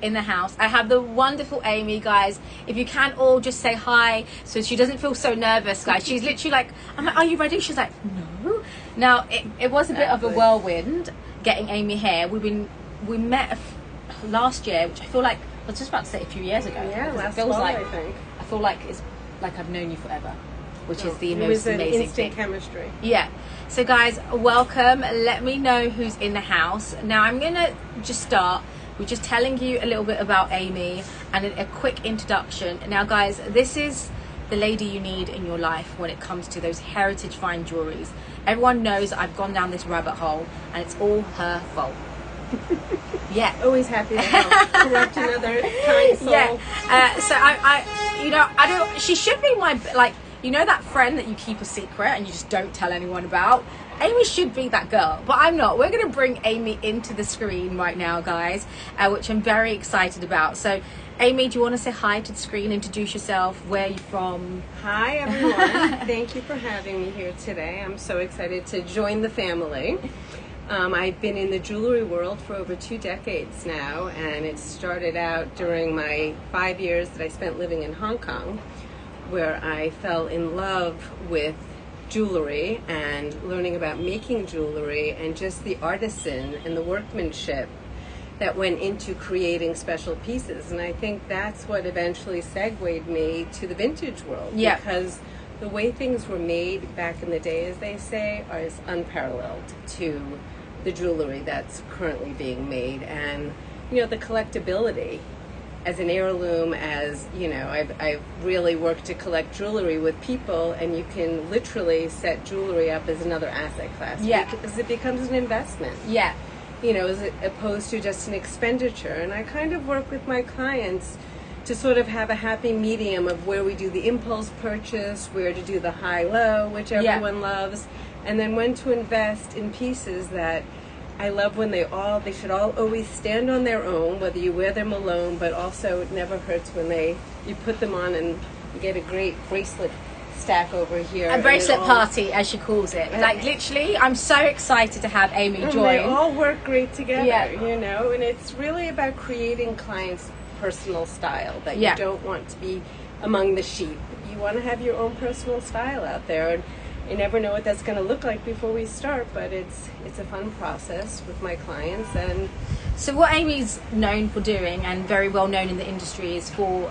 in the house. I have the wonderful Amy, guys. If you can all just say hi so she doesn't feel so nervous, guys. She's literally like, I'm like, are you ready? She's like, no. Now, it was a bit of a whirlwind getting Amy here. We met last year, which I feel like, I was just about to say a few years ago. Yeah, last fall, I think. I feel like it's like I've known you forever, which is the most was an amazing instant thing. chemistry. Yeah. So guys, welcome. Let me know who's in the house. Now I'm gonna just start with just telling you a little bit about Amy and a quick introduction. Now guys, this is the lady you need in your life when it comes to those heritage fine jewelries. Everyone knows I've gone down this rabbit hole and it's all her fault. Yeah. Always happy to help correct another kind soul. Yeah. So I don't. She should be my, like, you know, that friend that you keep a secret and you just don't tell anyone about. Amy should be that girl, but I'm not. We're going to bring Amy into the screen right now, guys, which I'm very excited about. So, Amy, do you want to say hi to the screen, introduce yourself, where are you from? Hi, everyone. Thank you for having me here today. I'm so excited to join the family. I've been in the jewelry world for over 2 decades now, and it started out during my 5 years that I spent living in Hong Kong, where I fell in love with jewelry and learning about making jewelry and just the artisan and the workmanship that went into creating special pieces. And I think that's what eventually segued me to the vintage world. Yeah. Because the way things were made back in the day, as they say, is unparalleled to the jewelry that's currently being made. And, you know, the collectability as an heirloom, as, you know, I've really worked to collect jewelry with people, and you can literally set jewelry up as another asset class. Yeah. Because it becomes an investment. Yeah. You know, as opposed to just an expenditure. And I kind of work with my clients to sort of have a happy medium of where we do the impulse purchase, where to do the high-low, which everyone loves, and then when to invest in pieces that I love when they should all always stand on their own, whether you wear them alone, but also it never hurts when you put them on and you get a great bracelet stack over here. A bracelet party, as she calls it. Like, literally, I'm so excited to have Amy join. They all work great together, you know, and it's really about creating clients' personal style, that you don't want to be among the sheep. You want to have your own personal style out there, and you never know what that's going to look like before we start, but it's a fun process with my clients. And so what Amy's known for doing, and very well known in the industry, is for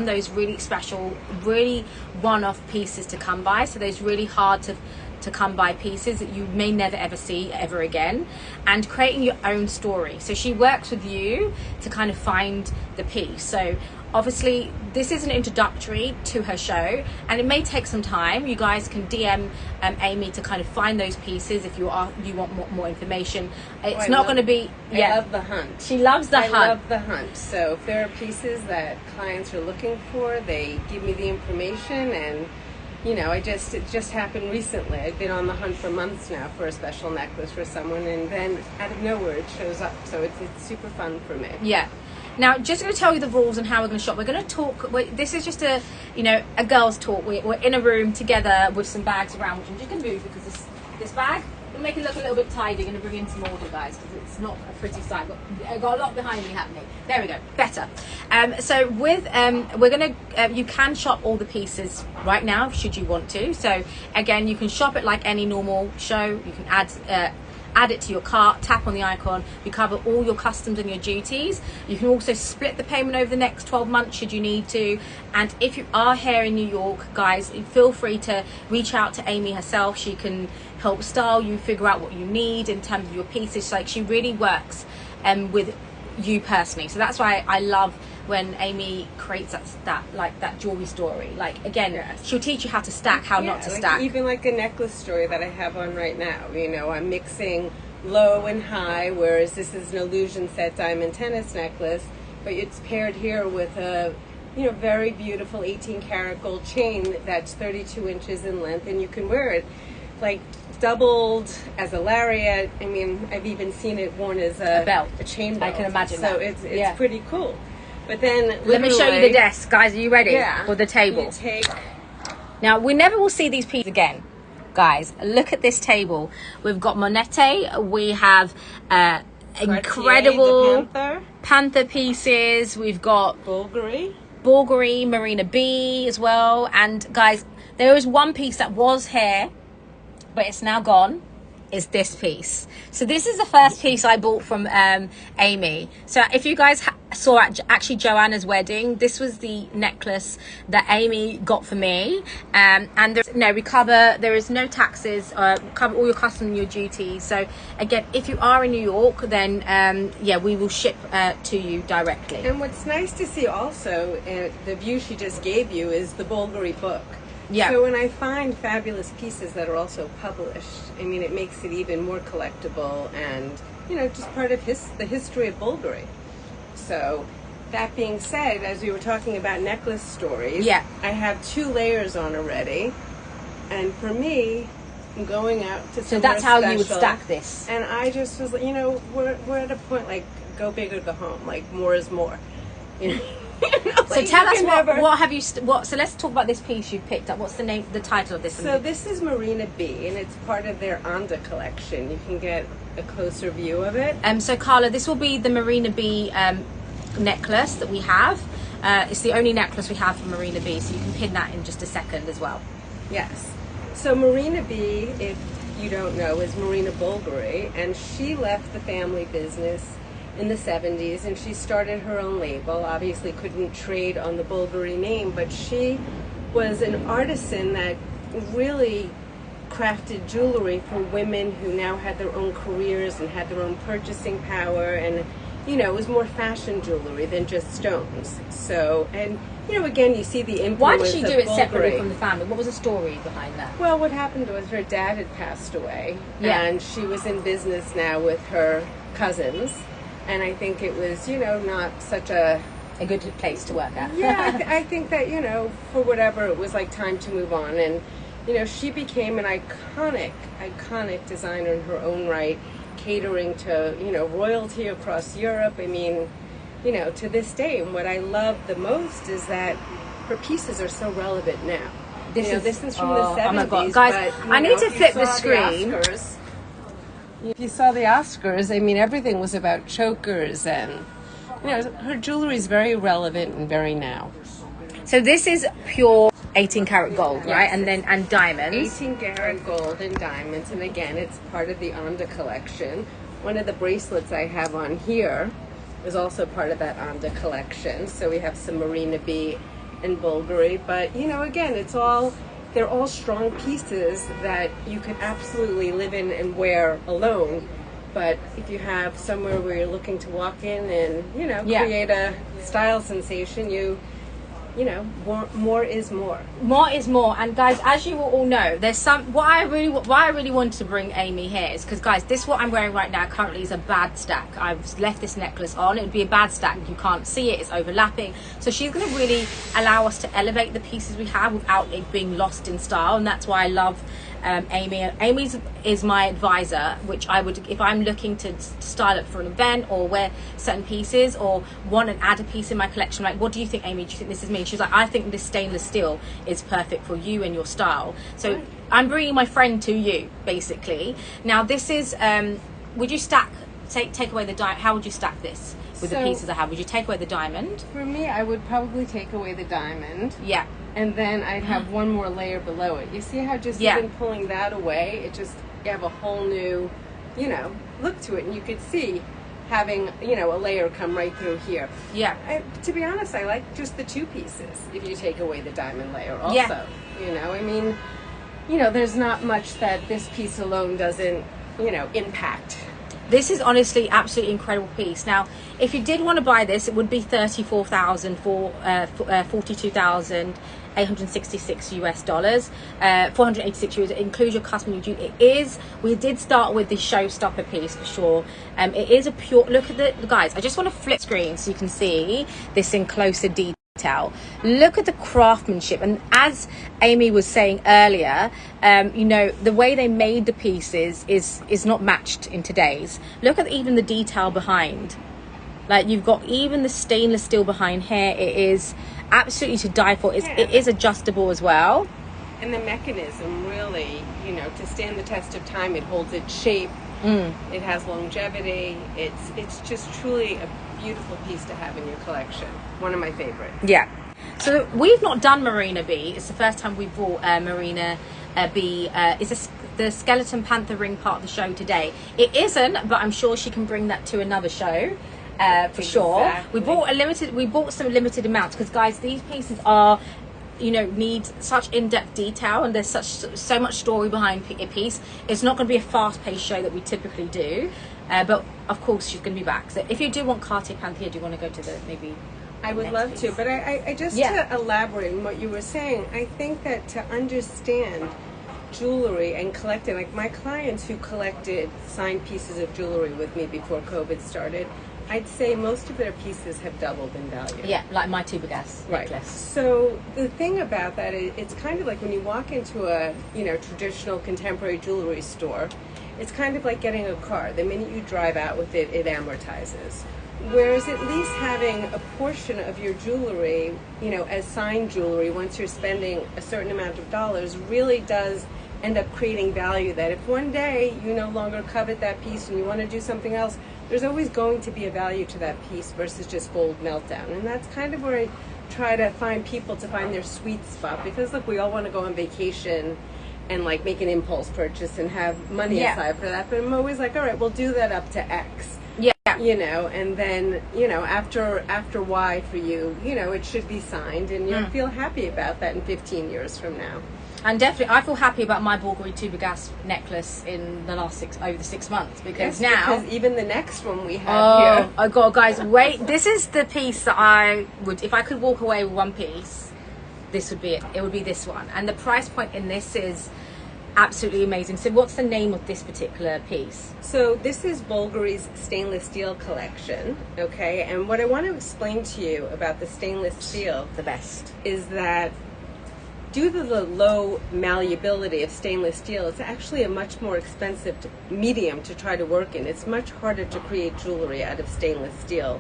those really special, really one-off pieces to come by. So those really hard to come by pieces that you may never ever see ever again, and creating your own story. So she works with you to kind of find the piece. So obviously this is an introductory to her show, and it may take some time. You guys can DM Amy to kind of find those pieces if you want more information. It's not going to be. I love the hunt. She loves the hunt. I love the hunt. So if there are pieces that clients are looking for, they give me the information. And you know, it just happened recently. I've been on the hunt for months now for a special necklace for someone, and then out of nowhere it shows up. So it's super fun for me. Yeah. Now, just going to tell you the rules and how we're going to shop. We're going to talk. This is just a girls' talk. We're in a room together with some bags around, which I'm just going to move because this bag will make it look a little bit tidy. Going to bring in some order, guys, because it's not a pretty sight. I've got a lot behind me happening. There we go. Better. So with we're going to. You can shop all the pieces right now, should you want to. So again, you can shop it like any normal show. You can add it to your cart, tap on the icon, you cover all your customs and your duties. You can also split the payment over the next 12 months should you need to. And if you are here in New York, guys, feel free to reach out to Amy herself. She can help style you, figure out what you need in terms of your pieces. Like, she really works with you personally. So that's why I love when Amy creates that jewelry story. Like, again, she'll teach you how to stack, how not to stack. Even like a necklace story that I have on right now. You know, I'm mixing low and high, whereas this is an illusion set diamond tennis necklace, but it's paired here with a very beautiful 18 karat gold chain that's 32 inches in length, and you can wear it like doubled as a lariat. I mean, I've even seen it worn as a belt, a chain belt. I can imagine so that. it's pretty cool. But then let me show you the desk, guys. Are you ready for the table? Now, we never will see these pieces again, guys. Look at this table. We've got Monete, we have incredible the panther pieces. We've got Bulgari, Marina B as well. And guys, there was one piece that was here, but it's now gone. Is this piece. So this is the first piece I bought from Amy. So if you guys saw at actually Joanna's wedding, this was the necklace that Amy got for me. And there's there is no taxes, cover all your customs and your duties. So again, if you are in New York, then yeah, we will ship to you directly. And what's nice to see also, the view she just gave you, is the Bulgari book. Yeah. So when I find fabulous pieces that are also published, I mean, it makes it even more collectible and, just part of the history of Bulgari. So that being said, as we were talking about necklace stories, yeah, I have 2 layers on already. And for me, I'm going out to So that's how you would stack this. And I just was, we're at a point like go big or go home, like more is more. So tell us what have you so let's talk about this piece you picked up. What's the title of this? So this is Marina B, and it's part of their Onda collection. You can get a closer view of it. So Carla, this will be the Marina B necklace that we have. It's the only necklace we have from Marina B, so you can pin that in just a second as well. Yes. So Marina B, if you don't know, is Marina Bulgari, and she left the family business in the 70s, and she started her own label. Obviously couldn't trade on the Bulgari name, but she was an artisan that really crafted jewelry for women who now had their own careers and had their own purchasing power, and it was more fashion jewelry than just stones. So, and again, you see the influence. Why did she do it Bulgari separately from the family? What was the story behind that? Well, what happened was her dad had passed away, yeah, and she was in business now with her cousins. And I think it was, not such a good place to work at. Yeah, I think that, for whatever, it was like time to move on. And, she became an iconic designer in her own right, catering to, royalty across Europe. I mean, to this day. And what I love the most is that her pieces are so relevant now. This is from the 70s. Oh my God. Guys, but, I need to flip the screen. If you saw the Oscars, I mean, everything was about chokers, and her jewelry is very relevant and very now. So this is pure 18 karat gold, yes, right? And diamonds. 18 karat gold and diamonds, and again, it's part of the Onda collection. One of the bracelets I have on here is also part of that Onda collection. So we have some Marina B and Bulgari, but again, they're all strong pieces that you could absolutely live in and wear alone. But if you have somewhere where you're looking to walk in and, create a style sensation, more is more. More is more. And guys, as you will all know, there's why I really wanted to bring Amy here is because, guys, this what I'm wearing right now currently is a bad stack. I've left this necklace on. It would be a bad stack. You can't see it. It's overlapping. So she's going to really allow us to elevate the pieces we have without it being lost in style. And that's why I love Amy. Amy is my advisor, which I would, if I'm looking to style it for an event or wear certain pieces or want to add a piece in my collection, like, what do you think, Amy? Do you think this is me? She's like, I think this stainless steel is perfect for you and your style. So I'm bringing my friend to you, basically. Now this is, would you take away the diamond? How would you stack this with the pieces I have? Would you take away the diamond? For me, I would probably take away the diamond. Yeah. And then I'd have one more layer below it. You see how just even pulling that away, you have a whole new, look to it. And you could see having, a layer come right through here. Yeah. To be honest, I like just the 2 pieces if you take away the diamond layer also. Yeah. I mean, there's not much that this piece alone doesn't, impact. This is honestly absolutely incredible piece. Now, if you did want to buy this, it would be $34,000 for 42,866 US dollars, 486 euros. It includes your customs duty. We did start with the showstopper piece for sure. It is a pure, look at the guys. I just want to flip screen so you can see this in closer detail. Look at the craftsmanship, and as Amy was saying earlier, the way they made the pieces is not matched in today's. Look at even the detail behind. Like, you've got even the stainless steel behind here. It is absolutely to die for. It is adjustable as well, and the mechanism really, to stand the test of time, it holds its shape It has longevity. It's just truly a beautiful piece to have in your collection. One of my favorites. Yeah. So we've not done Marina B. It's the first time we brought Marina B. Is the skeleton panther ring part of the show today? It isn't, but I'm sure she can bring that to another show for sure. We bought some limited amounts because, guys, these pieces are, need such in-depth detail, and there's so much story behind a piece. It's not going to be a fast-paced show that we typically do, but of course she's going to be back. So if you do want Cartier Panthea, do you want to go to the maybe? I would love to, but I just to elaborate on what you were saying, I think that to understand jewelry and collecting, like my clients who collected signed pieces of jewelry with me before COVID started, I'd say most of their pieces have doubled in value. Yeah, like my Tubergas necklace. So the thing about that is, it's kind of like when you walk into a traditional contemporary jewelry store, it's kind of like getting a car. The minute you drive out with it, it amortizes. Whereas at least having a portion of your jewelry, as signed jewelry, once you're spending a certain amount of dollars, really does end up creating value that if one day you no longer covet that piece and you want to do something else, there's always going to be a value to that piece versus just gold meltdown. And that's kind of where I try to find people to find their sweet spot, because look, we all want to go on vacation and like make an impulse purchase and have money aside for that, but I'm always like, all right, we'll do that up to X. And then, after Y for you, it should be signed, and you'll feel happy about that in 15 years from now. And definitely, I feel happy about my Bulgari Tubergas necklace in the last over the 6 months, because because even the next one we have here. Oh God, guys, wait! This is the piece that I would, if I could walk away with one piece, this would be it. It would be this one, and the price point in this is absolutely amazing. So what's the name of this particular piece? So this is Bulgari's stainless steel collection, okay? And what I want to explain to you about the stainless steel, the best, is that due to the low malleability of stainless steel, it's actually a much more expensive medium to try to work in. It's much harder to create jewelry out of stainless steel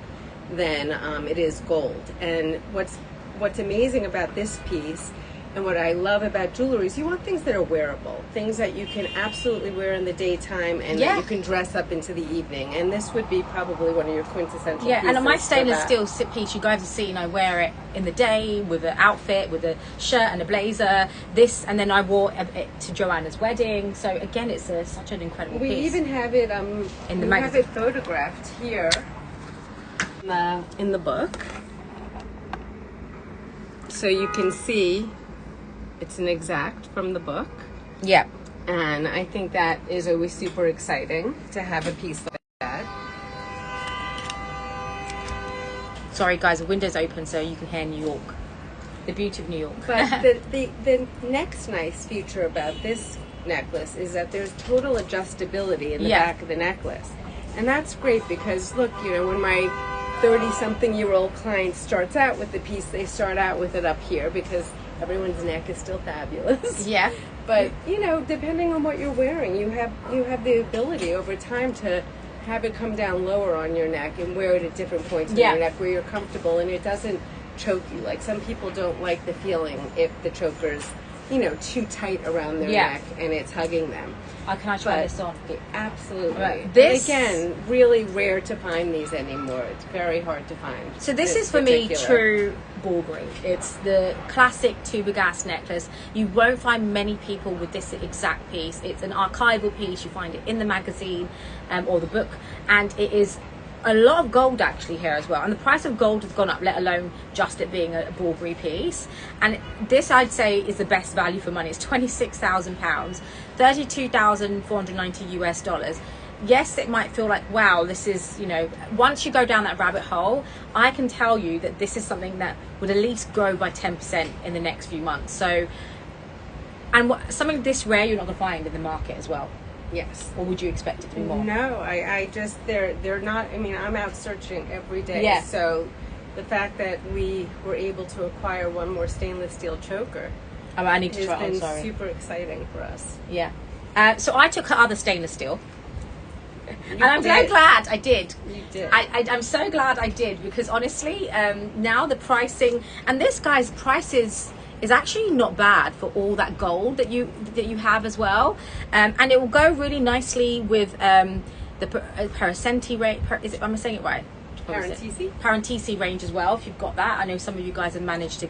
than it is gold. And what's amazing about this piece, and what I love about jewelry, is you want things that are wearable, things that you can absolutely wear in the daytime and that you can dress up into the evening. And this would be probably one of your quintessential pieces. And on my stainless steel piece, you guys have seen, I wear it in the day with an outfit, with a shirt and a blazer. And then I wore it to Joanna's wedding. So again, it's such an incredible piece. We even have it in the magazine. Have it photographed here in the book, so you can see. It's an exact from the book. Yeah. And I think that is always super exciting to have a piece like that. Sorry guys, the window's open so you can hear New York. The beauty of New York. But the next nice feature about this necklace is that there's total adjustability in the back of the necklace. And that's great because look, when my 30-something-year-old client starts out with the piece, they start out with it up here because everyone's neck is still fabulous. Yeah. But depending on what you're wearing, you have the ability over time to have it come down lower on your neck and wear it at different points on your neck where you're comfortable and it doesn't choke you. Like some people don't like the feeling if the choker's too tight around their neck and it's hugging them. Can I try this on? Absolutely. Right. This, again, really rare to find these anymore. It's very hard to find. So this is for me true Bulgari. It's the classic Tubergas necklace. You won't find many people with this exact piece. It's an archival piece. You find it in the magazine or the book, and it is a lot of gold actually here as well, and the price of gold has gone up, let alone just it being a Bulgari piece. And this, I'd say, is the best value for money. It's £26,000, 32,490 US dollars. Yes, it might feel like, wow, this is, once you go down that rabbit hole, I can tell you that this is something that would at least grow by 10% in the next few months. So, and something this rare you're not going to find in the market as well. Yes. Or would you expect it to be more? No, I just, they're not, I'm out searching every day. Yeah. So the fact that we were able to acquire one more stainless steel choker I need to try it. has been super exciting for us. Yeah. So I took her other stainless steel. And I'm so glad I did. You did. I'm so glad I did, because honestly, now the pricing, and this guy's price is is actually not bad for all that gold that you have as well, and it will go really nicely with the Paracenti range. Am I saying it right? Parentisi range as well, if you've got that. I know some of you guys have managed to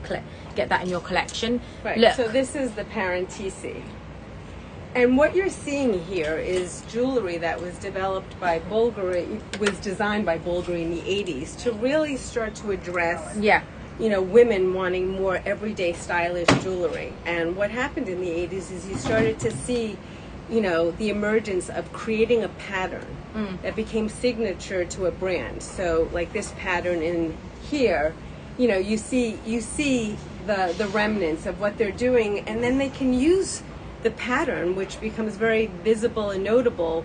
get that in your collection. Right. Look. So this is the Parentisi. And what you're seeing here is jewelry that was developed by Bulgari, was designed by Bulgari in the 80s to really start to address, women wanting more everyday stylish jewelry. And what happened in the 80s is you started to see, the emergence of creating a pattern that became signature to a brand. So like this pattern in here, you see the remnants of what they're doing, and then they can use the pattern, which becomes very visible and notable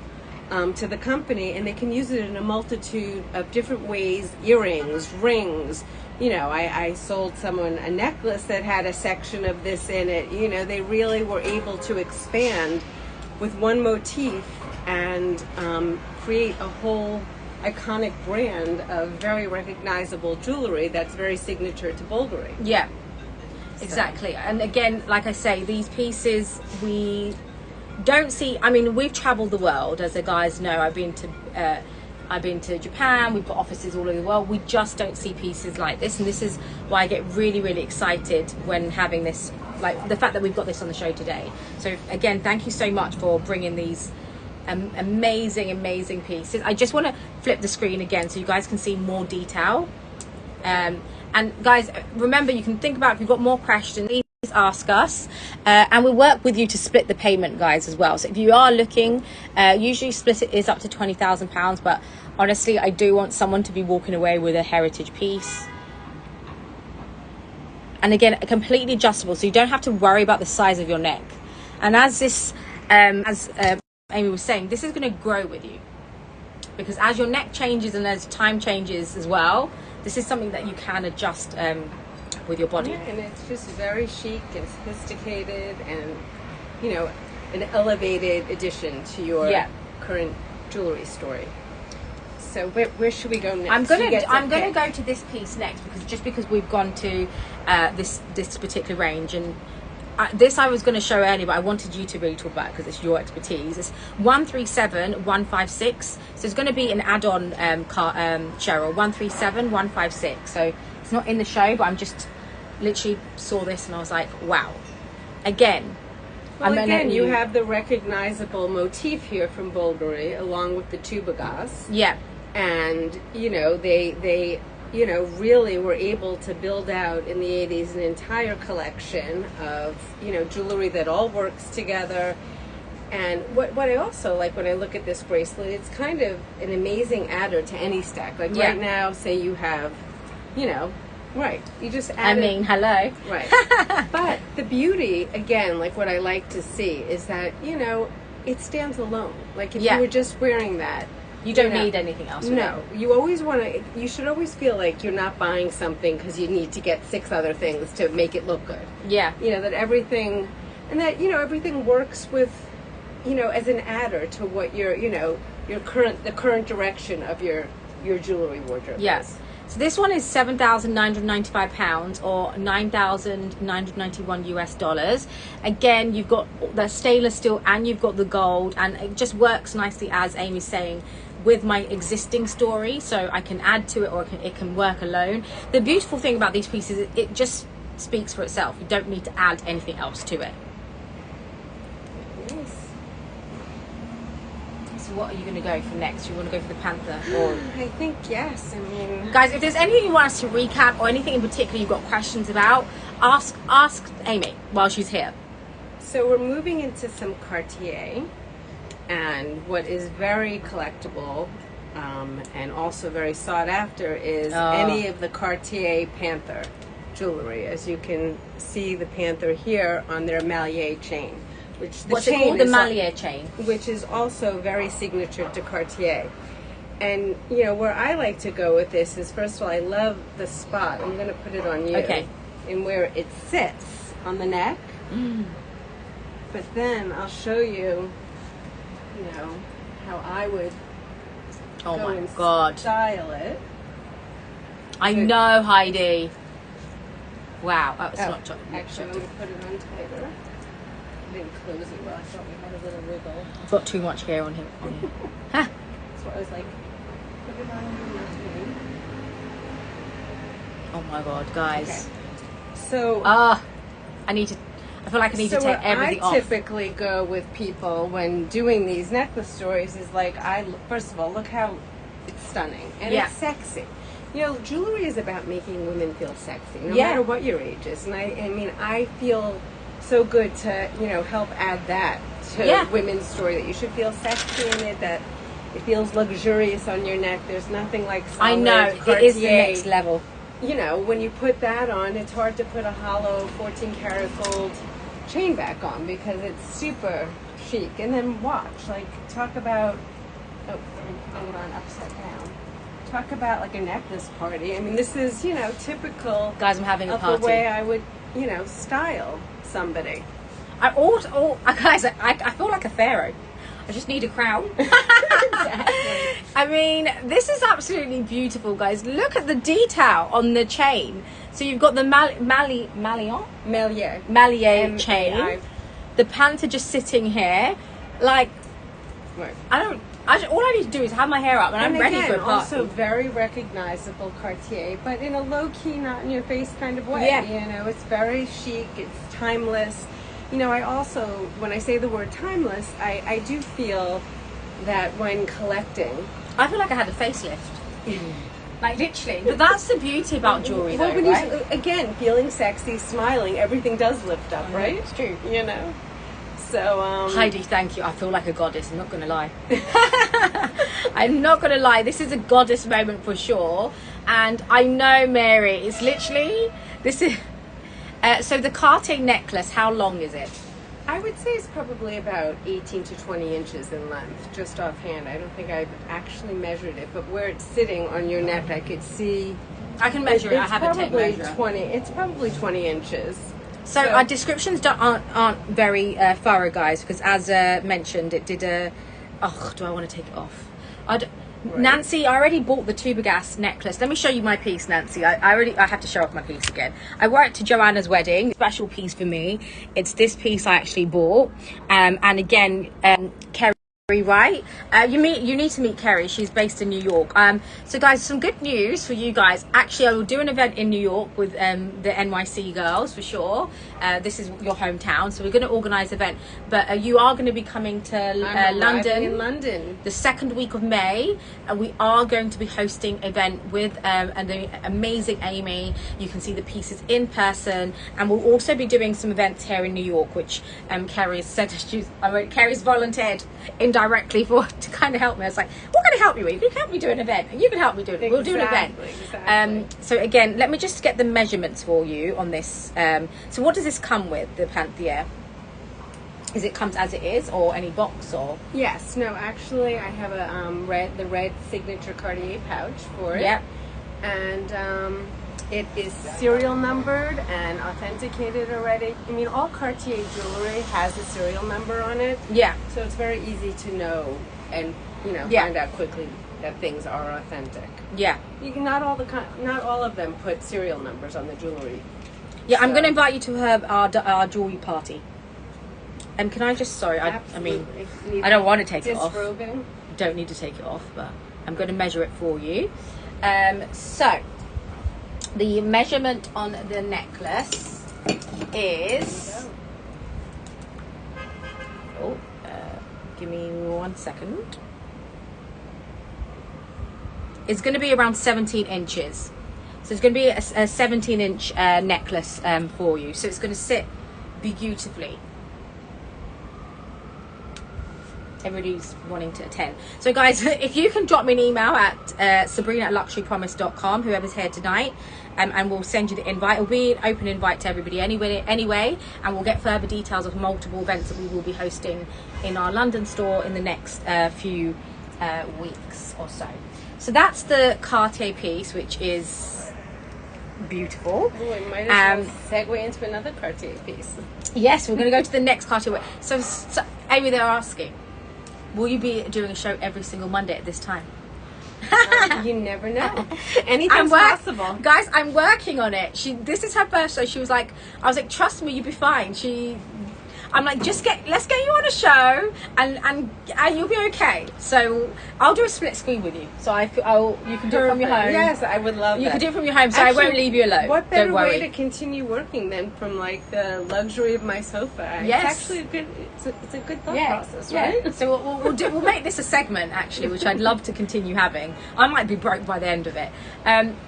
to the company, and they can use it in a multitude of different ways: earrings, rings. I sold someone a necklace that had a section of this in it. They really were able to expand with one motif and create a whole iconic brand of very recognizable jewelry that's very signature to Bulgari. Yeah. Exactly. And again, like I say, these pieces we don't see. I mean, we've traveled the world, as the guys know. I've been to Japan. We've got offices all over the world. We just don't see pieces like this, and this is why I get really, really excited when having this, like the fact that we've got this on the show today. So again, thank you so much for bringing these amazing pieces. I just want to flip the screen again so you guys can see more detail. And guys, remember, you can think about, if you've got more questions, please ask us, and we'll work with you to split the payment, guys, as well. So if you are looking, usually split it is up to £20,000, but honestly, I do want someone to be walking away with a heritage piece. And again, completely adjustable, so you don't have to worry about the size of your neck. And as this, as Amy was saying, this is going to grow with you, because as your neck changes and as time changes as well, this is something that you can adjust with your body. Yeah, and it's just very chic and sophisticated, and an elevated addition to your current jewelry story. So where should we go next? I'm gonna go to this piece next, because we've gone to this particular range, and this I was going to show earlier, but I wanted you to really talk about it because it's your expertise. It's 137156. So it's going to be an add-on, Cheryl. 137156. So it's not in the show, but I'm just literally saw this and I was like, wow. Again. Well, you have the recognizable motif here from Bulgari, along with the tubagas. Yeah. And they really were able to build out in the 80s an entire collection of, jewelry that all works together. And what I also like when I look at this bracelet, it's kind of an amazing adder to any stack. Like right now, say you have, right, you just add hello. Right. But the beauty, again, like what I like to see is that, it stands alone. Like if you were just wearing that, you don't need anything else. No, you should always feel like you're not buying something because you need to get 6 other things to make it look good. Yeah. That everything, and that, everything works with, as an adder to what the current direction of your jewelry wardrobe is. So this one is £7,995 or $9,991 US. Again, you've got the stainless steel and you've got the gold, and it just works nicely, as Amy's saying, with my existing story, so I can add to it, or it can work alone. The beautiful thing about these pieces is it just speaks for itself. You don't need to add anything else to it. Nice. So what are you going to go for next? You want to go for the Panther? Or I think yes. I mean, guys, if there's anything you want us to recap or anything in particular you've got questions about, ask Amy while she's here. So we're moving into some Cartier, and what is very collectible and also very sought after is any of the Cartier Panther jewelry. As you can see, the Panther here on their Mallier chain. What's it called? The Mallier chain. Which is also very signature to Cartier. And, where I like to go with this is, first of all, I love the spot. I'm going to put it on you. Okay. And where it sits on the neck. But then I'll show you, how I would style it. I know, Heidi. Wow, that was Oh, not chocolate. actually, let me put it on tighter. I didn't close it well. I thought we had a little wiggle. I've got too much hair on here. Huh. So I was like, put it on your Oh my god, guys. Okay. So I feel like I need to take everything off. I typically go with people when doing these necklace stories is like, first of all, look how it's stunning and it's sexy. You know, jewelry is about making women feel sexy, no matter what your age is. And I mean, I feel so good to, you know, help add that to women's story, that you should feel sexy in it, that it feels luxurious on your neck. There's nothing like solid I know, Cartier. it is the next level. You know, when you put that on, it's hard to put a hollow 14 karat gold chain back on because it's super chic. And then watch, like, talk about, I'm putting it on upside down. Talk about like a necklace party. I mean, this is, you know, typical Guys, I'm having a of party. the way I would, you know, style somebody. Guys, I feel like a pharaoh. I just need a crown. Exactly. I mean, this is absolutely beautiful, guys. Look at the detail on the chain. So you've got the Malier chain. M-A-I. The pants are just sitting here. Like, Right. all I need to do is have my hair up and I'm ready for a party. Also very recognizable Cartier, but in a low-key, not in your face kind of way. Yeah. You know, it's very chic, it's timeless. You know, I also, when I say the word timeless, I do feel that when collecting, I feel like I had a facelift. Like, literally. But that's the beauty about jewelry, though, when right? again, feeling sexy, smiling, everything does lift up, right? It's true. You know? So, Heidi, thank you. I feel like a goddess. I'm not going to lie. I'm not going to lie. This is a goddess moment for sure. And I know, Mary, it's literally, this is, so the Cartier necklace, how long is it? I would say it's probably about 18 to 20 inches in length, just offhand. I don't think I've actually measured it, but where it's sitting on your neck, I could see. I can measure it. I have a tape measure. It's probably 20 inches. So our descriptions aren't very thorough, guys, because as mentioned, it did a. Oh, do I want to take it off? Right. Nancy, I already bought the Tubergas necklace. Let me show you my piece, Nancy. I have to show off my piece again. I wore it to Joanna's wedding. Special piece for me. It's this piece I actually bought. And again, Kerry, right? You need to meet Kerry. She's based in New York. So guys, some good news for you guys. Actually, I will do an event in New York with the NYC girls for sure. This is your hometown, so we're going to organize an event. But you are going to be coming to London in London the second week of May, and we are going to be hosting an event with an amazing Amy. You can see the pieces in person, and we'll also be doing some events here in New York, which Kerry said Kerry's volunteered indirectly to kind of help me. I was like, what can I help you with? You can help me do an event, and you can help me do it. We'll do an event. Exactly. So again, let me just get the measurements for you on this. So what does this come with, the Panthère? Is it comes as it is, or any box, or? Yes. No, actually, I have the red signature Cartier pouch for it. Yep. And it is serial numbered and authenticated already. I mean, all Cartier jewelry has a serial number on it. Yeah. So it's very easy to know and, you know, find out quickly that things are authentic. Yeah. You can, not all of them put serial numbers on the jewelry. Yeah, so I'm going to invite you to our jewelry party. And can I just, sorry, I mean, I don't want to take it off. Don't need to take it off, but I'm going to measure it for you. So, the measurement on the necklace is... Oh, give me 1 second. It's going to be around 17 inches. So it's going to be a 17-inch necklace for you. So it's going to sit beautifully. Everybody's wanting to attend. So guys, if you can drop me an email at sabrina@luxurypromise.com, whoever's here tonight, and we'll send you the invite. It'll be an open invite to everybody anyway, and we'll get further details of multiple events that we will be hosting in our London store in the next few weeks or so. So that's the Cartier piece, which is beautiful. Oh, we might as well segue into another Cartier piece. Yes, we're going to go to the next Cartier. So Amy, they're asking, will you be doing a show every single Monday at this time? You never know. Anything's possible. Guys, I'm working on it. This is her birthday. She was like, I was like, trust me, you'll be fine. I'm like, let's get you on a show, and you'll be okay. So I'll do a split screen with you. So you can do it from your home. Yes, I would love that. You can do it from your home, so I won't leave you alone. What better Don't worry. way to continue working than from like the luxury of my sofa? Yes. It's actually it's a good thought process, right? Yeah. So we'll make this a segment actually, which I'd love to continue having. I might be broke by the end of it.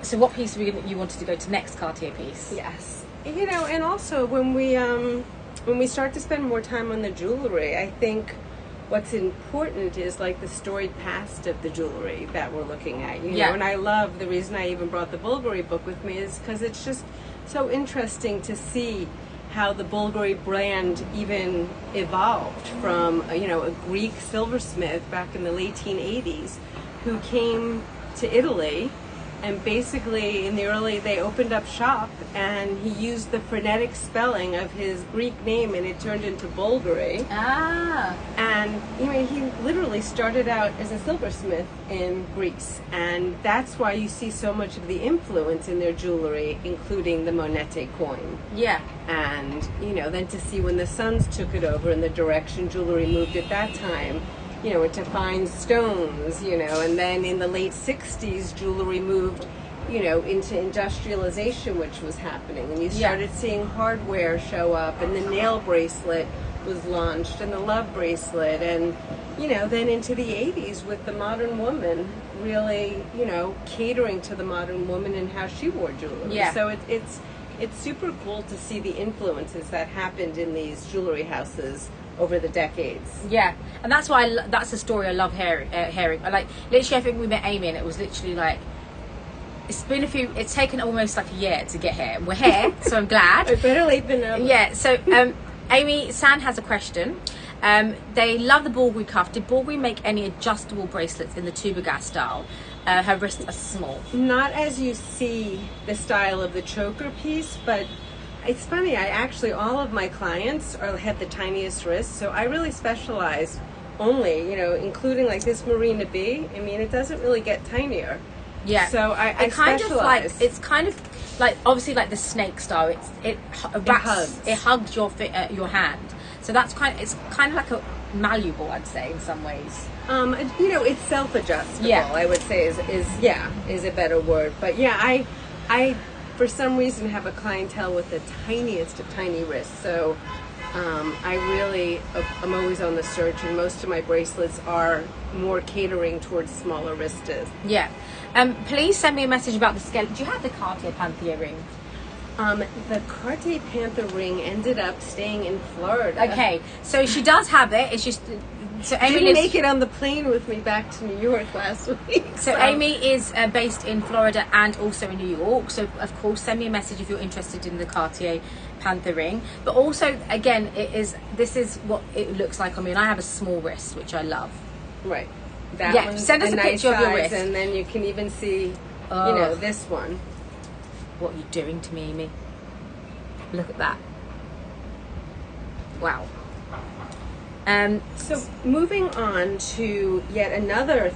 So what piece you wanted to go to next, Cartier piece? Yes. And also when we start to spend more time on the jewelry, I think what's important is like the storied past of the jewelry that we're looking at. You know, and I love the reason I even brought the Bulgari book with me is because it's just so interesting to see how the Bulgari brand even evolved from a Greek silversmith back in the late 1880s who came to Italy. And basically, they opened up shop, and he used the phonetic spelling of his Greek name, and it turned into Bulgari. Ah. And he literally started out as a silversmith in Greece, and that's why you see so much of the influence in their jewelry, including the monete coin. Yeah. And then to see when the Sons took it over and the direction jewelry moved at that time. Into fine stones, and then in the late 60s, jewelry moved, into industrialization, which was happening. And you started seeing hardware show up, and the nail bracelet was launched, and the love bracelet, and, then into the 80s with the modern woman really, catering to the modern woman and how she wore jewelry. Yeah. So it's super cool to see the influences that happened in these jewelry houses over the decades. Yeah, and that's why that's the story I love hearing. Like literally, I think we met Amy, and it was literally like it's taken almost like a year to get here. We're here, so I'm glad. Better late than never. Yeah. So Amy San has a question. They love the Bulgari cuff. Did Bulgari make any adjustable bracelets in the Tubergas style? Her wrists are small. Not as you see the style of the choker piece, but it's funny, all of my clients have the tiniest wrists, so I really specialize only, including like this Marina B. I mean, it doesn't really get tinier. Yeah. So I specialize. It's kind of like obviously like the snake style. It hugs your hand. So it's kind of like a malleable, I'd say, in some ways. It's self-adjustable. Yeah. I would say is a better word. But yeah, I for some reason have a clientele with the tiniest of tiny wrists. So I'm always on the search, and most of my bracelets are more catering towards smaller wristed. Yeah. Please send me a message about the scale. Do you have the Cartier Panthea ring? The Cartier Panther ring ended up staying in Florida. Okay, so she does have it. It's just so Amy didn't make it on the plane with me back to New York last week. So Amy is based in Florida and also in New York. So of course, send me a message if you're interested in the Cartier Panther ring. But also, again, this is what it looks like on me, and I have a small wrist, which I love. Right. That one's send us a nice picture of your size, wrist, and then you can even see, this one. What are you doing to me, Amy? Look at that. Wow. So moving on to yet another,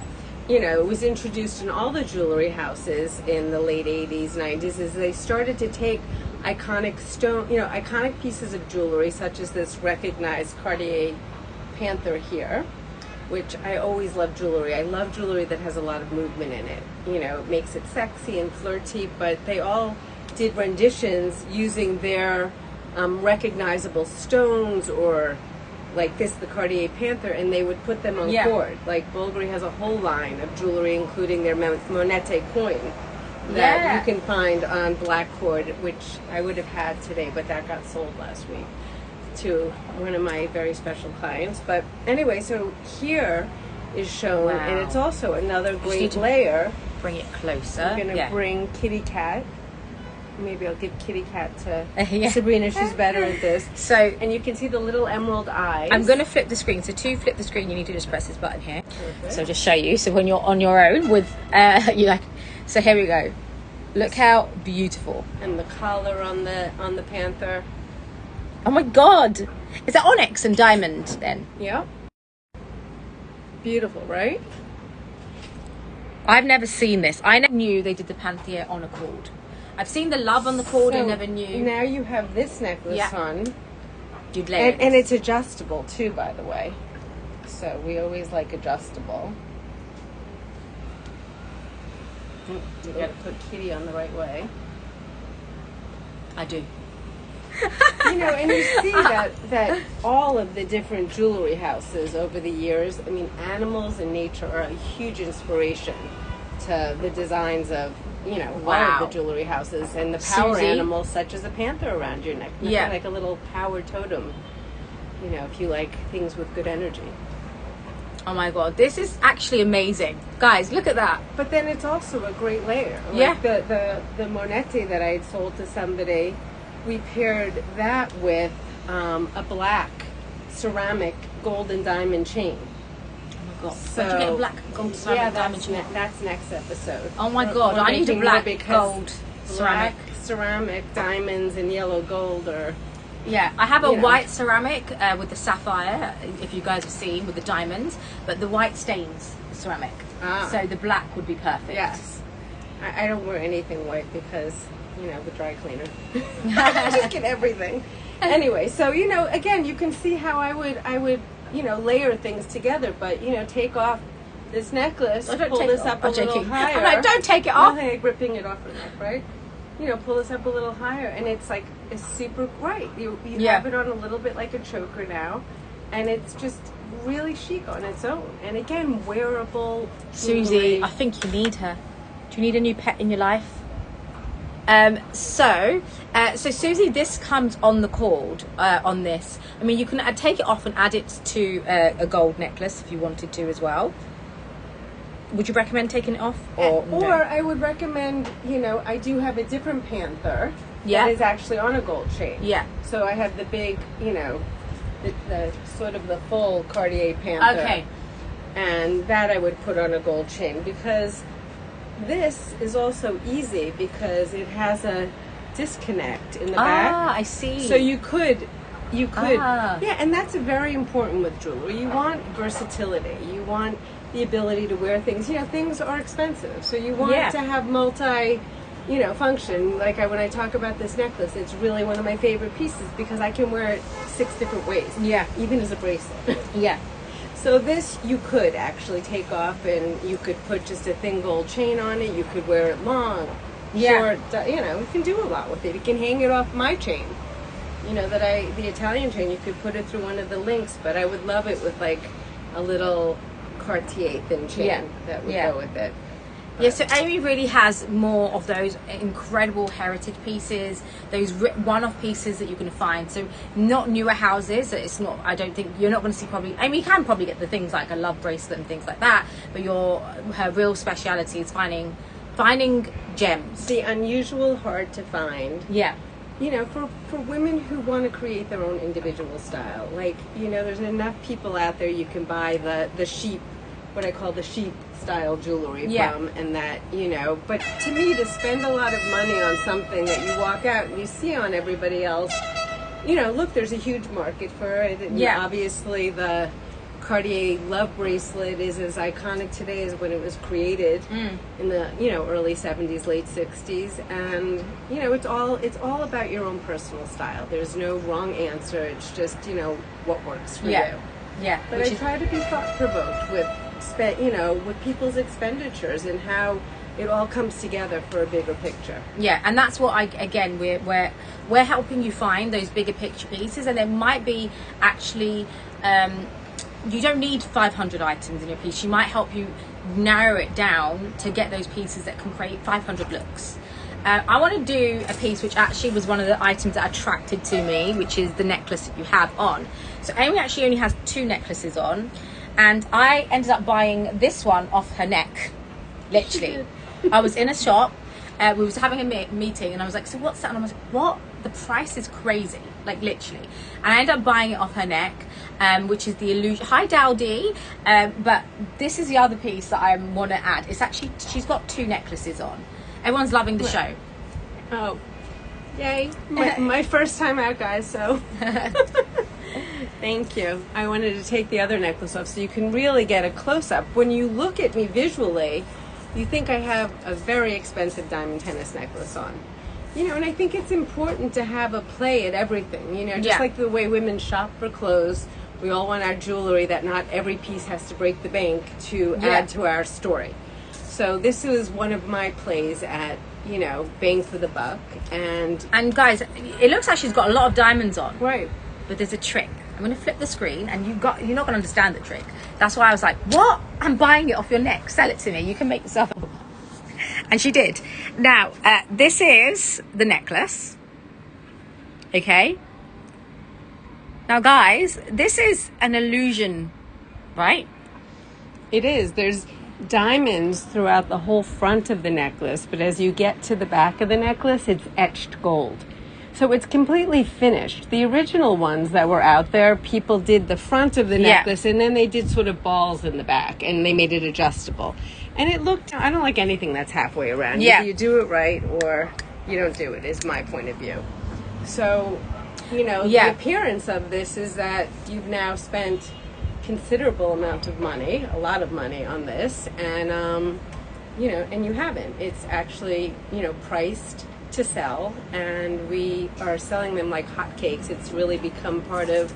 it was introduced in all the jewelry houses in the late 80s, 90s, is they started to take iconic pieces of jewelry, such as this recognized Cartier Panther here, which I always love jewelry. I love jewelry that has a lot of movement in it. It makes it sexy and flirty, but they all did renditions using their recognizable stones, or like this, the Cartier Panther, and they would put them on cord. Like Bulgari has a whole line of jewelry, including their monete coin that you can find on black cord, which I would have had today, but that got sold last week to one of my very special clients. But anyway, so here is shown, and it's also another great layer. Bring it closer. I'm going to bring Kitty Cat. Maybe I'll give Kitty Cat to Sabrina. She's better at this. So, and you can see the little emerald eyes. I'm going to flip the screen. So to flip the screen, you need to just press this button here. Perfect. So just show you. So when you're on your own with, so here we go. Look how beautiful. And the collar on the panther. Oh my God. Is that onyx and diamond then? Yeah. Beautiful, right? I've never seen this. I never knew they did the panthea on a cord. I've seen the love on the cord. I never knew. Now you have this necklace on. You'd layer and it's adjustable too, by the way. So we always like adjustable. You got to put Kitty on the right way. I do. You know, and you see that all of the different jewelry houses over the years, I mean, animals and nature are a huge inspiration to the designs of, you know, all of the jewelry houses, and the power animals such as a panther around your neck. Yeah. Like a little power totem, you know, if you like things with good energy. Oh my god, this is actually amazing. Guys, look at that. But then it's also a great layer. Like the Monetti that I had sold to somebody, we paired that with a black ceramic gold and diamond chain. Oh my god. So, Where'd you get a black gold ceramic diamond chain? That's next episode. Oh my god, I need a black gold ceramic. Black ceramic, diamonds, and yellow gold are... Yeah, I have a white ceramic with the sapphire, if you guys have seen, with the diamonds, but the white stains ceramic. So the black would be perfect. Yes. I don't wear anything white because, you know, the dry cleaner. I just get everything. Anyway, so, you know, again, you can see how I would, you know, layer things together, but, you know, take off this necklace, pull this up a little higher. I'm like, don't take it off. Nothing like ripping it off her neck, right? You know, pull this up a little higher, and it's like, it's super bright. You have it on a little bit like a choker now, and it's just really chic on its own. And again, wearable. Susie, I think you need her. Do you need a new pet in your life? So Susie, this comes on the cord on this. I mean, you can take it off and add it to a gold necklace if you wanted to as well. Would you recommend taking it off? Or I would recommend, you know, I do have a different panther that is actually on a gold chain. Yeah. So I have the big, you know, the sort of the full Cartier panther. Okay. And that I would put on a gold chain, because this is also easy because it has a disconnect in the back. Ah, I see. So you could, yeah, and that's very important with jewelry. You want versatility. You want the ability to wear things. You know, things are expensive, so you want to have multi, you know, function. Like when I talk about this necklace, it's really one of my favorite pieces because I can wear it 6 different ways. Yeah. Even as a bracelet. Yeah. So this you could actually take off, and you could put just a thin gold chain on it. You could wear it long, short. You know, you can do a lot with it. You can hang it off my chain. You know, the Italian chain. You could put it through one of the links, but I would love it with like a little Cartier thin chain that would go with it. Yeah, so Amy really has more of those incredible heritage pieces, those one-off pieces that you can find. So not newer houses. It's not. I don't think you're not going to see probably. Amy can probably get the things like a love bracelet and things like that. But her real speciality is finding gems. The unusual, hard to find. Yeah. You know, for women who want to create their own individual style. Like, you know, there's enough people out there you can buy the sheep, what I call the sheep style jewelry from, and that, you know, but to me, to spend a lot of money on something that you walk out and you see on everybody else, you know, look, there's a huge market for it. And obviously the Cartier love bracelet is as iconic today as when it was created in the, you know, early 70s, late 60s. And, you know, it's all about your own personal style. There's no wrong answer. It's just, you know, what works for you. Yeah. But I try to be thought-provoked with, you know, with people's expenditures and how it all comes together for a bigger picture. Yeah, and that's what we're helping you find those bigger picture pieces, and there might be actually you don't need 500 items in your piece. She might help you narrow it down to get those pieces that can create 500 looks. I want to do a piece which actually was one of the items that attracted to me, which is the necklace that you have on. So Amy actually only has 2 necklaces on, and I ended up buying this one off her neck, literally. I was in a shop, we was having a meeting, and I was like, so what's that? And I was like, what? The price is crazy, like literally. And I ended up buying it off her neck, which is the illusion. Hi Dowdy, but this is the other piece that I want to add. It's actually, she's got 2 necklaces on. Everyone's loving the show. Oh, yay. My first time out, guys, so. Thank you. I wanted to take the other necklace off so you can really get a close-up. When you look at me visually, you think I have a very expensive diamond tennis necklace on. And I think it's important to have a play at everything, just like the way women shop for clothes. We all want our jewelry that not every piece has to break the bank to add to our story. So this was one of my plays at, bang for the buck. And guys, it looks like she's got a lot of diamonds on. Right. But there's a trick. I'm going to flip the screen and you're not going to understand the trick. That's why I was like, what? I'm buying it off your neck. Sell it to me. You can make yourself. And she did. Now, this is the necklace. Okay. Now, guys, this is an illusion, right? It is. There's diamonds throughout the whole front of the necklace, but as you get to the back of the necklace, it's etched gold. So it's completely finished. The original ones that were out there, people did the front of the necklace and then they did sort of balls in the back and they made it adjustable. And it looked, I don't like anything that's halfway around. Yeah. Either you do it right or you don't do it, is my point of view. So, the appearance of this is that you've now spent considerable amount of money, a lot of money on this, and, and you haven't. It's actually, priced to sell, and we are selling them like hotcakes. It's really become part of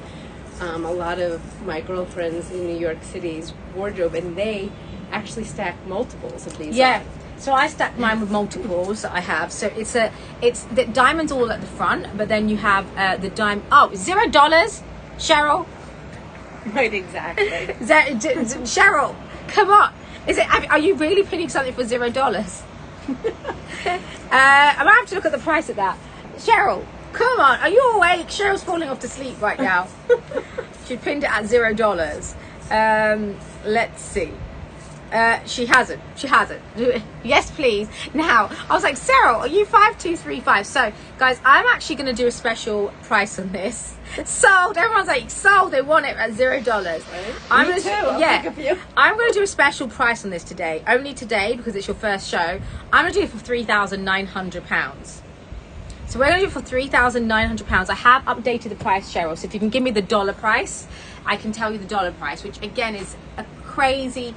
a lot of my girlfriends in New York City's wardrobe, and they actually stack multiples of these. Yeah. So I stack mine with multiples that I have. So it's the diamonds all at the front, but then you have the diamond. Oh, $0, Cheryl. Right, exactly. Cheryl, come on. Are you really putting something for $0? I might have to look at the price of that. Cheryl, come on. Are you awake? Cheryl's falling off to sleep right now. She pinned it at $0. Let's see. She hasn't. Yes, please. Now, I was like, Sarah, are you 5235? So, guys, I'm actually going to do a special price on this. Sold. Everyone's like, sold. They want it at $0. Right. I'm going to I'm going to do a special price on this today. Only today, because it's your first show. I'm going to do it for £3,900. So we're going to do it for £3,900. I have updated the price, Cheryl. So if you can give me the dollar price, I can tell you the dollar price, which again is a crazy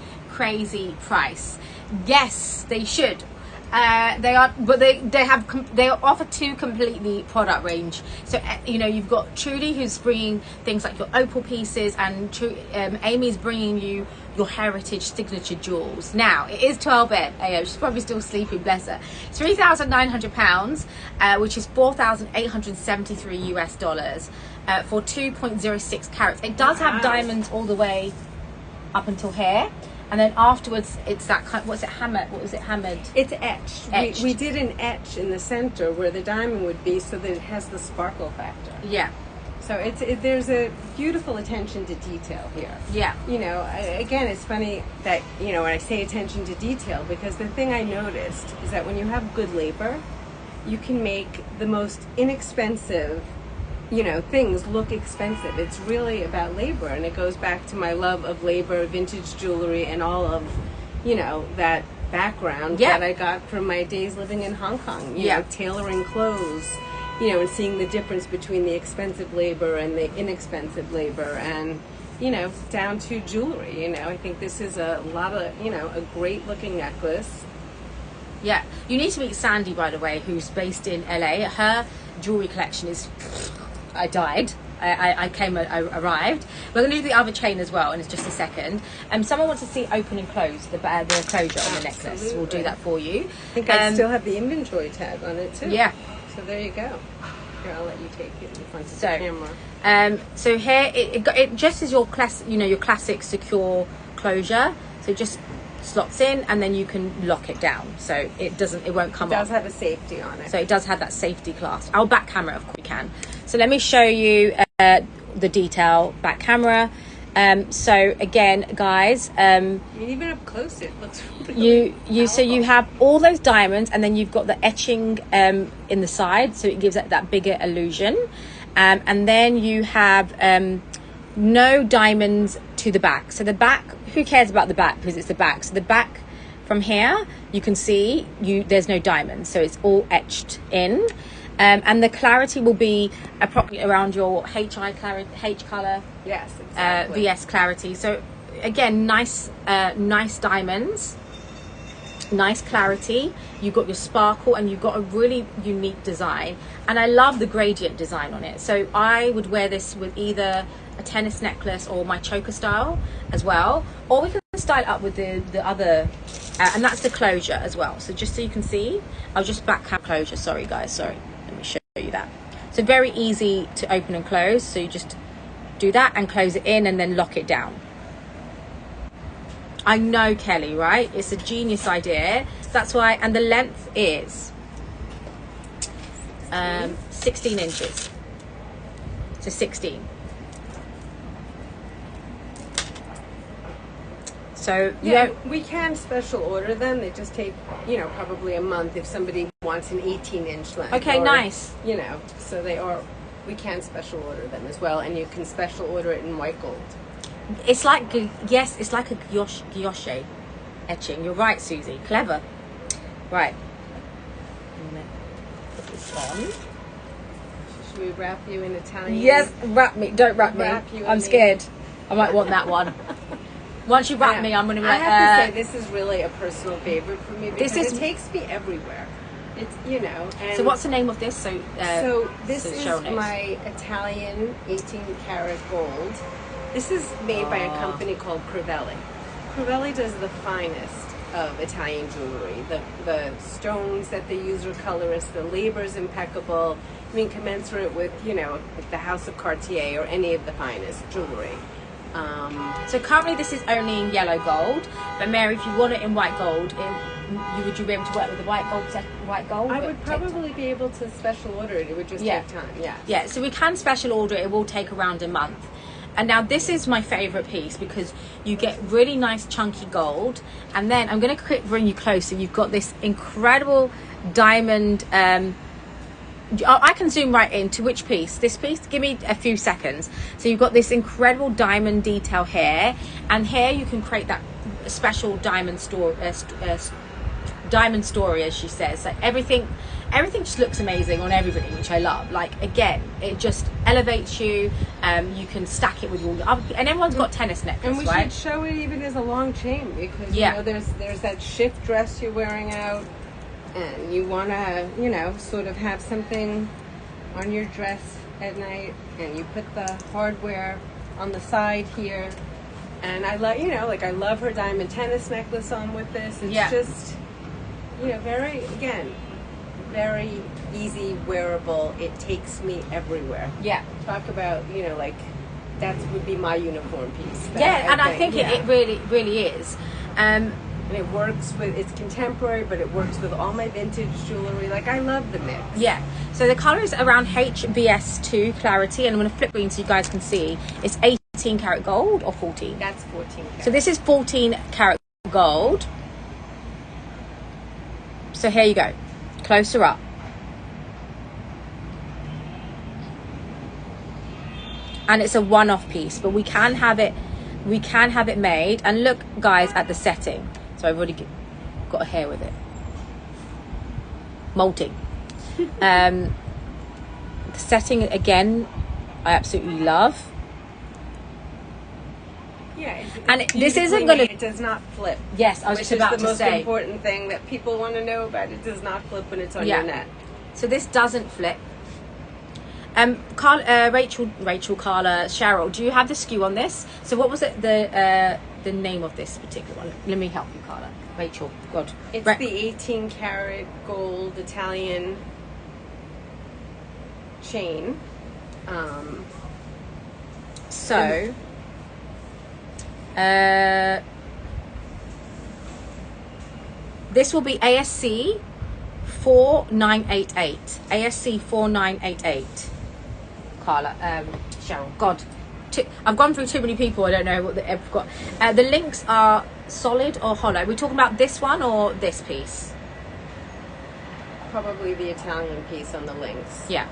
price. Yes, they should. They are, but they offer two completely product range. So you've got Trudy, who's bringing things like your opal pieces, and Amy's bringing you your heritage signature jewels. Now it is 12 a.m. She's probably still sleeping, bless her. It's £3,900, which is $4,873 for 2.06 carats. It does have diamonds all the way up until here. And then afterwards, it's that kind. What's it? Hammered? What was it? Hammered? It's etched. We did an etch in the center where the diamond would be, so that it has the sparkle factor. Yeah. So there's a beautiful attention to detail here. Yeah. Again, it's funny that when I say attention to detail, because the thing I noticed is that when you have good labor, you can make the most inexpensive things look expensive. It's really about labor, and it goes back to my love of labor, vintage jewelry, and all of that background that I got from my days living in Hong Kong. Tailoring clothes, and seeing the difference between the expensive labor and the inexpensive labor, and down to jewelry. I think this is a lot of a great looking necklace. Yeah, you need to meet Sandy, by the way, who's based in LA. Her jewelry collection is. I died. I arrived. We're going to do the other chain as well, and it's just a second. Someone wants to see open and close, the closure on the necklace. We'll do that for you. I think I still have the inventory tag on it too. Yeah. So there you go. Here, I'll let you take it in front of the camera. So here it just is your your classic secure closure. So it just slots in, and then you can lock it down, so it won't come off. It does have a safety on it. So it does have that safety clasp. Our back camera, of course, we can. So let me show you the detail back camera. So again, guys, even up close, it looks really so you have all those diamonds, and then you've got the etching in the side, so it gives it that bigger illusion. And then you have no diamonds to the back. So the back, who cares about the back, because it's the back. So the back from here, you can see there's no diamonds, so it's all etched in. And the clarity will be approximately around your H color. Yes, exactly. VS clarity. So again, nice diamonds. nice clarity, you've got your sparkle, and you've got a really unique design. And I love the gradient design on it. So I would wear this with either a tennis necklace or my choker style as well, or we can style it up with the other and that's the closure as well. So just so you can see, I'll just backhand closure, sorry guys, sorry, let me show you that. So very easy to open and close, so you just do that and close it in and then lock it down. I know, Kelly, right? It's a genius idea. That's why, and the length is 16 inches. So 16. So yeah, we can special order them. They just take, you know, probably a month if somebody wants an 18-inch length. Okay, or, nice. You know, so they are. We can special order them as well, and you can special order it in white gold. It's like, yes, it's like a guilloche etching. You're right, Susie. Clever. Right. Put this on. Should we wrap you in Italian? Yes, wrap me. Don't wrap me. I'm scared. I might want that one. Once you wrap me, I'm going to be like, I have to say, this is really a personal favorite for me because it takes me everywhere. It's, you know. And so what's the name of this? So this is my Italian 18-karat gold. This is made by a company called Crivelli. Crivelli does the finest of Italian jewelry. The stones that they use are colorist. The labor is impeccable. I mean, commensurate with, you know, the House of Cartier or any of the finest jewelry. So currently this is only in yellow gold, but Mary, if you want it in white gold, would you be able to work with the white gold? I would probably be able to special order it. It would just take time. Yeah, so we can special order it. It will take around a month. And now this is my favorite piece because you get really nice chunky gold, and then I'm going to bring you closer. You've got this incredible diamond. I can zoom right into which piece. This piece, give me a few seconds. So you've got this incredible diamond detail here, and here you can create that special diamond story, as she says. So everything just looks amazing on everything, which I love. Like, again, it just elevates you. You can stack it with all the and everyone's got tennis necklace, and we should show it even as a long chain because you know there's that shift dress you're wearing out. And you want to, you know, sort of have something on your dress at night, and you put the hardware on the side here. And I love, you know, like I love her diamond tennis necklace on with this. It's just, you know, very easy wearable. It takes me everywhere. Yeah. Talk about, you know, like that would be my uniform piece. I think it really is. And it works with, it's contemporary, but it works with all my vintage jewelry. Like, I love the mix. Yeah. So the color is around HBS2 clarity, and I'm going to flip green so you guys can see. It's 18 karat gold or 14? That's 14 karat. So this is 14 karat gold. So here you go. Closer up. And it's a one-off piece, but we can have it made. And look, guys, at the setting. So I've already got a hair with it. Molting. The setting, again, I absolutely love. Yeah, this isn't going to... It does not flip. Yes, I was just about to say. Which is the most important thing that people want to know about. It does not flip when it's on your neck. So this doesn't flip. Rachel, Carla, Cheryl, do you have the SKU on this? So what was it, the name of this particular one? Let me help you, Carla. Rachel, God. It's the 18 karat gold Italian chain. This will be ASC 4988. ASC 4988. Carla, Cheryl, God, I've gone through too many people. I don't know what I've got. The links are solid or hollow. Are we talking about this one or this piece? Probably the Italian piece on the links. Yeah.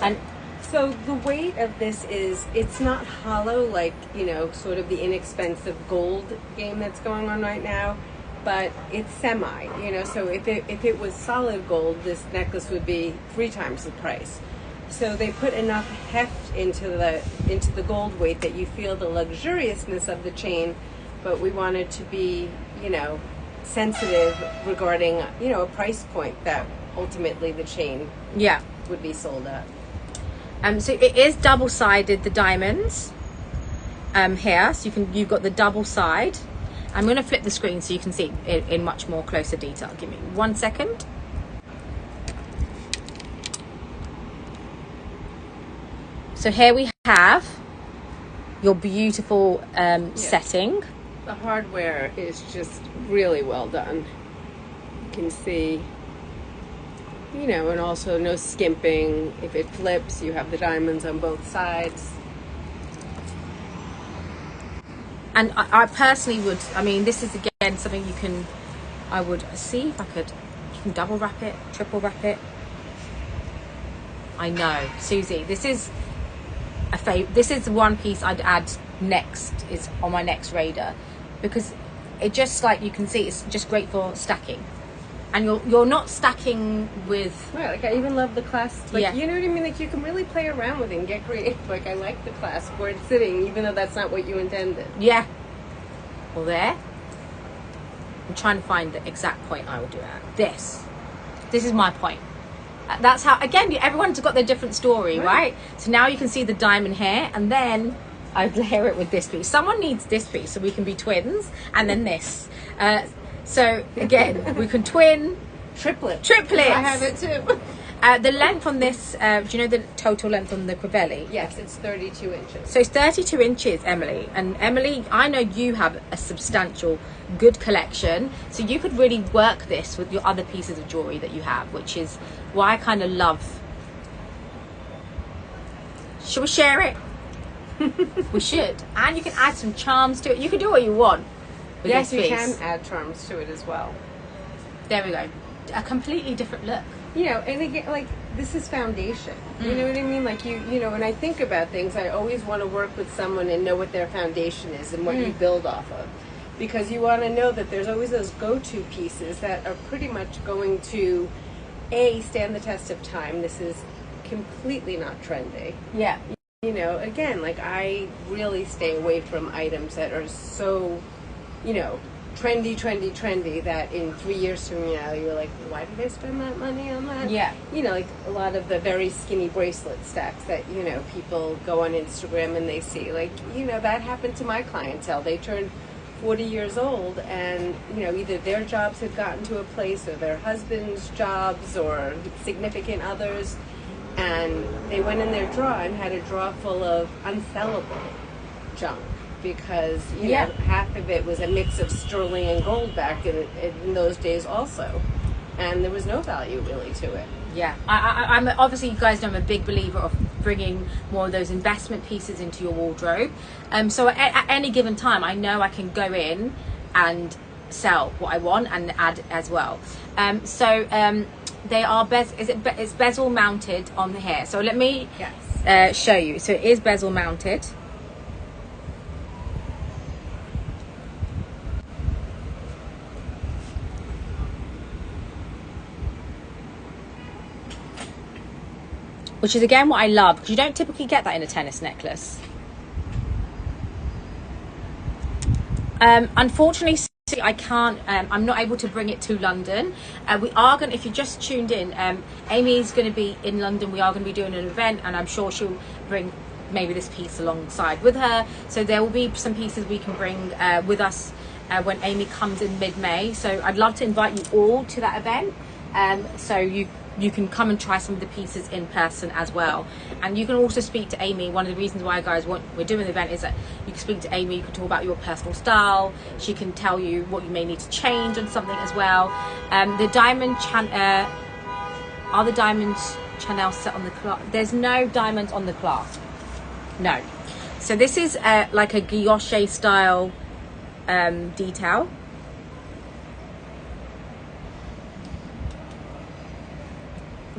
And so the weight of this is, it's not hollow like, you know, sort of the inexpensive gold game that's going on right now, but it's semi, you know, so if it was solid gold, this necklace would be 3 times the price. So they put enough heft into the gold weight that you feel the luxuriousness of the chain, but we want it to be, you know, sensitive regarding, you know, a price point that ultimately the chain Yeah. would be sold at. So it is double-sided, the diamonds here. So you've got the double side. I'm going to flip the screen so you can see it in much more closer detail. Give me 1 second. So here we have your beautiful setting. The hardware is just really well done. You can see, you know, and also no skimping. If it flips, you have the diamonds on both sides. And I personally would, I mean, this is again something you can, I would see if I could, you can double wrap it, triple wrap it. I know, Susie, this is this is one piece I'd add next, is on my next radar, because it just, like you can see, it's just great for stacking. And you're not stacking with... Right, like I even love the clasp. Like, yeah. You know what I mean? Like you can really play around with it and get creative. Like I like the clasp where it's sitting, even though that's not what you intended. Yeah. Well, there. I'm trying to find the exact point I would do it at. This is my point. That's how, again, everyone's got their different story, right? So now you can see the diamond here, and then I'd layer it with this piece. Someone needs this piece so we can be twins, and then this. So again, we can twin. Triplets. Triplets. I have it too. The length on this, do you know the total length on the Crivelli? Yes, it's 32 inches. So it's 32 inches, Emily. And Emily, I know you have a substantial, good collection. So you could really work this with your other pieces of jewellery that you have, which is why I kind of love... Should we share it? We should. And you can add some charms to it. You can do what you want with Yes, this you piece. can add charms to it as well. There we go. A completely different look. You know, and again, like, this is foundation. You know what I mean? Like, you know, when I think about things, I always want to work with someone and know what their foundation is and what you build off of. Because you want to know that there's always those go-to pieces that are pretty much going to, A, stand the test of time. This is completely not trendy. Yeah. You know, again, like, I really stay away from items that are so, you know, trendy that in 3 years from now you're like, why did I spend that money on that? Yeah. You know, like a lot of the very skinny bracelet stacks that, you know, people go on Instagram and they see. Like, you know, that happened to my clientele. They turned 40 years old and, you know, either their jobs had gotten to a place or their husband's jobs or significant others, and they went in their drawer and had a drawer full of unsellable junk. Because, you know, half of it was a mix of sterling and gold back in those days also. And there was no value really to it. Yeah. I'm obviously, you guys know I'm a big believer of bringing more of those investment pieces into your wardrobe. So at any given time, I know I can go in and sell what I want and add as well. They are it's bezel mounted on the hair. So let me show you. So it is bezel mounted. Which is again what I love, because you don't typically get that in a tennis necklace. Unfortunately, I can't, I'm not able to bring it to London. We are going to, if you just tuned in, Amy's going to be in London. We are going to be doing an event, and I'm sure she'll bring maybe this piece alongside with her. So there will be some pieces we can bring with us when Amy comes in mid-May. So I'd love to invite you all to that event. So you can come and try some of the pieces in person as well, and you can also speak to Amy. One of the reasons why, guys, we're doing the event is that you can speak to Amy. You can talk about your personal style. She can tell you what you may need to change on something as well. The diamond are the diamonds Chanel set on the clasp? There's no diamonds on the clasp. No. So this is like a guilloche style detail.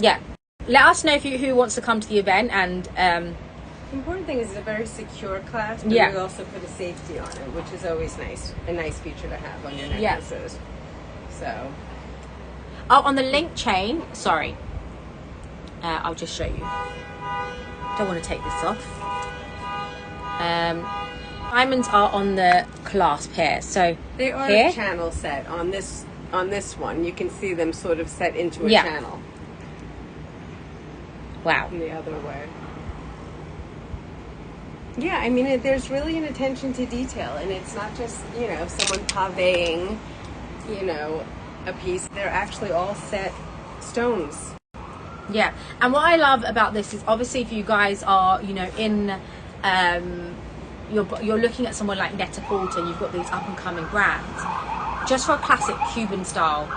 Yeah, let us know who wants to come to the event. And the important thing is it's a very secure clasp, but we also put a safety on it, which is always nice, a nice feature to have on your necklaces. So, on the link chain, sorry, I'll just show you. Don't want to take this off. Diamonds are on the clasp here, so They are here, channel set on this one. You can see them sort of set into a Yeah. channel. wow. And the other way. Yeah, I mean, there's really an attention to detail, and it's not just, someone pavéing, a piece. They're actually all set stones. Yeah, and what I love about this is obviously if you guys are, in, you're looking at someone like Net-a-Porter, you've got these up and coming brands. Just for a classic Cuban style